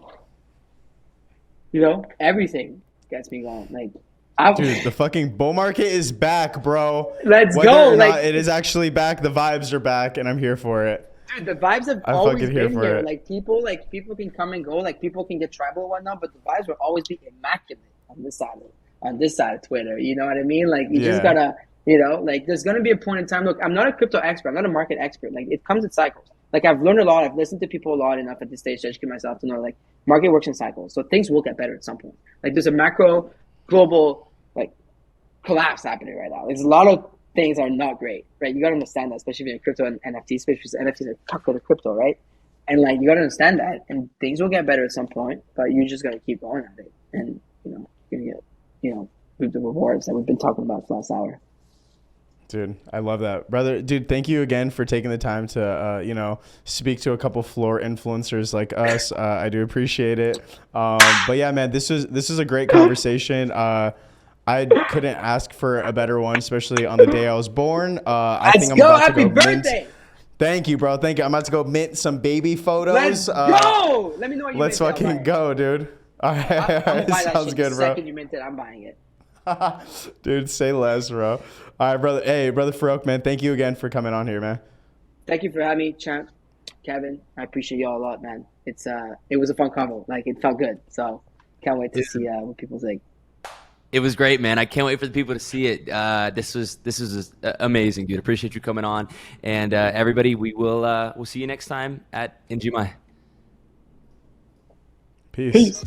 everything gets me going. Like, dude, the fucking bull market is back, bro. Let's Whether go. Or like, not, it is actually back. The vibes are back, and I'm here for it. Dude, the vibes have I'm always fucking been here for here. it. People can come and go. Like, people can get tribal and whatnot, but the vibes will always be immaculate on this side of Twitter. You know what I mean? Like, you just gotta, like, there's gonna be a point in time. Look, I'm not a crypto expert. I'm not a market expert. Like, it comes in cycles. Like, I've learned a lot. I've listened to people a lot enough at this stage to educate myself to know, like, market works in cycles. So things will get better at some point. Like, there's a macro, global, like, collapse happening right now. There's a lot of things are not great, right? You got to understand that, especially if you're in crypto and NFT space, because NFTs are tucked to the crypto, right? And like, you got to understand that, and things will get better at some point, but you just got to keep going at it, and you're gonna get, reap the rewards that we've been talking about for the last hour. Dude, I love that, brother. Dude, thank you again for taking the time to, speak to a couple floor influencers like us. I do appreciate it. But yeah, man, this is a great conversation. I couldn't ask for a better one, especially on the day I was born. I think I'm about Happy to go birthday! Mint. Thank you, bro. Thank you. I'm about to go mint some baby photos. Let's go! Let me know what you Let's fucking go, dude. All right. I'm gonna buy that Sounds shit good, the bro. second you mint it, I'm buying it. Dude, say less, bro. All right, brother. Hey, brother Farokhs, man. Thank you again for coming on here, man. Thank you for having me, Champ, Kevin. I appreciate y'all a lot, man. It was a fun convo. Like, it felt good. So can't wait to see what people think. It was great, man. I can't wait for the people to see it. This was amazing, dude. Appreciate you coming on, and everybody, we'll see you next time at ngmi. Peace. Peace.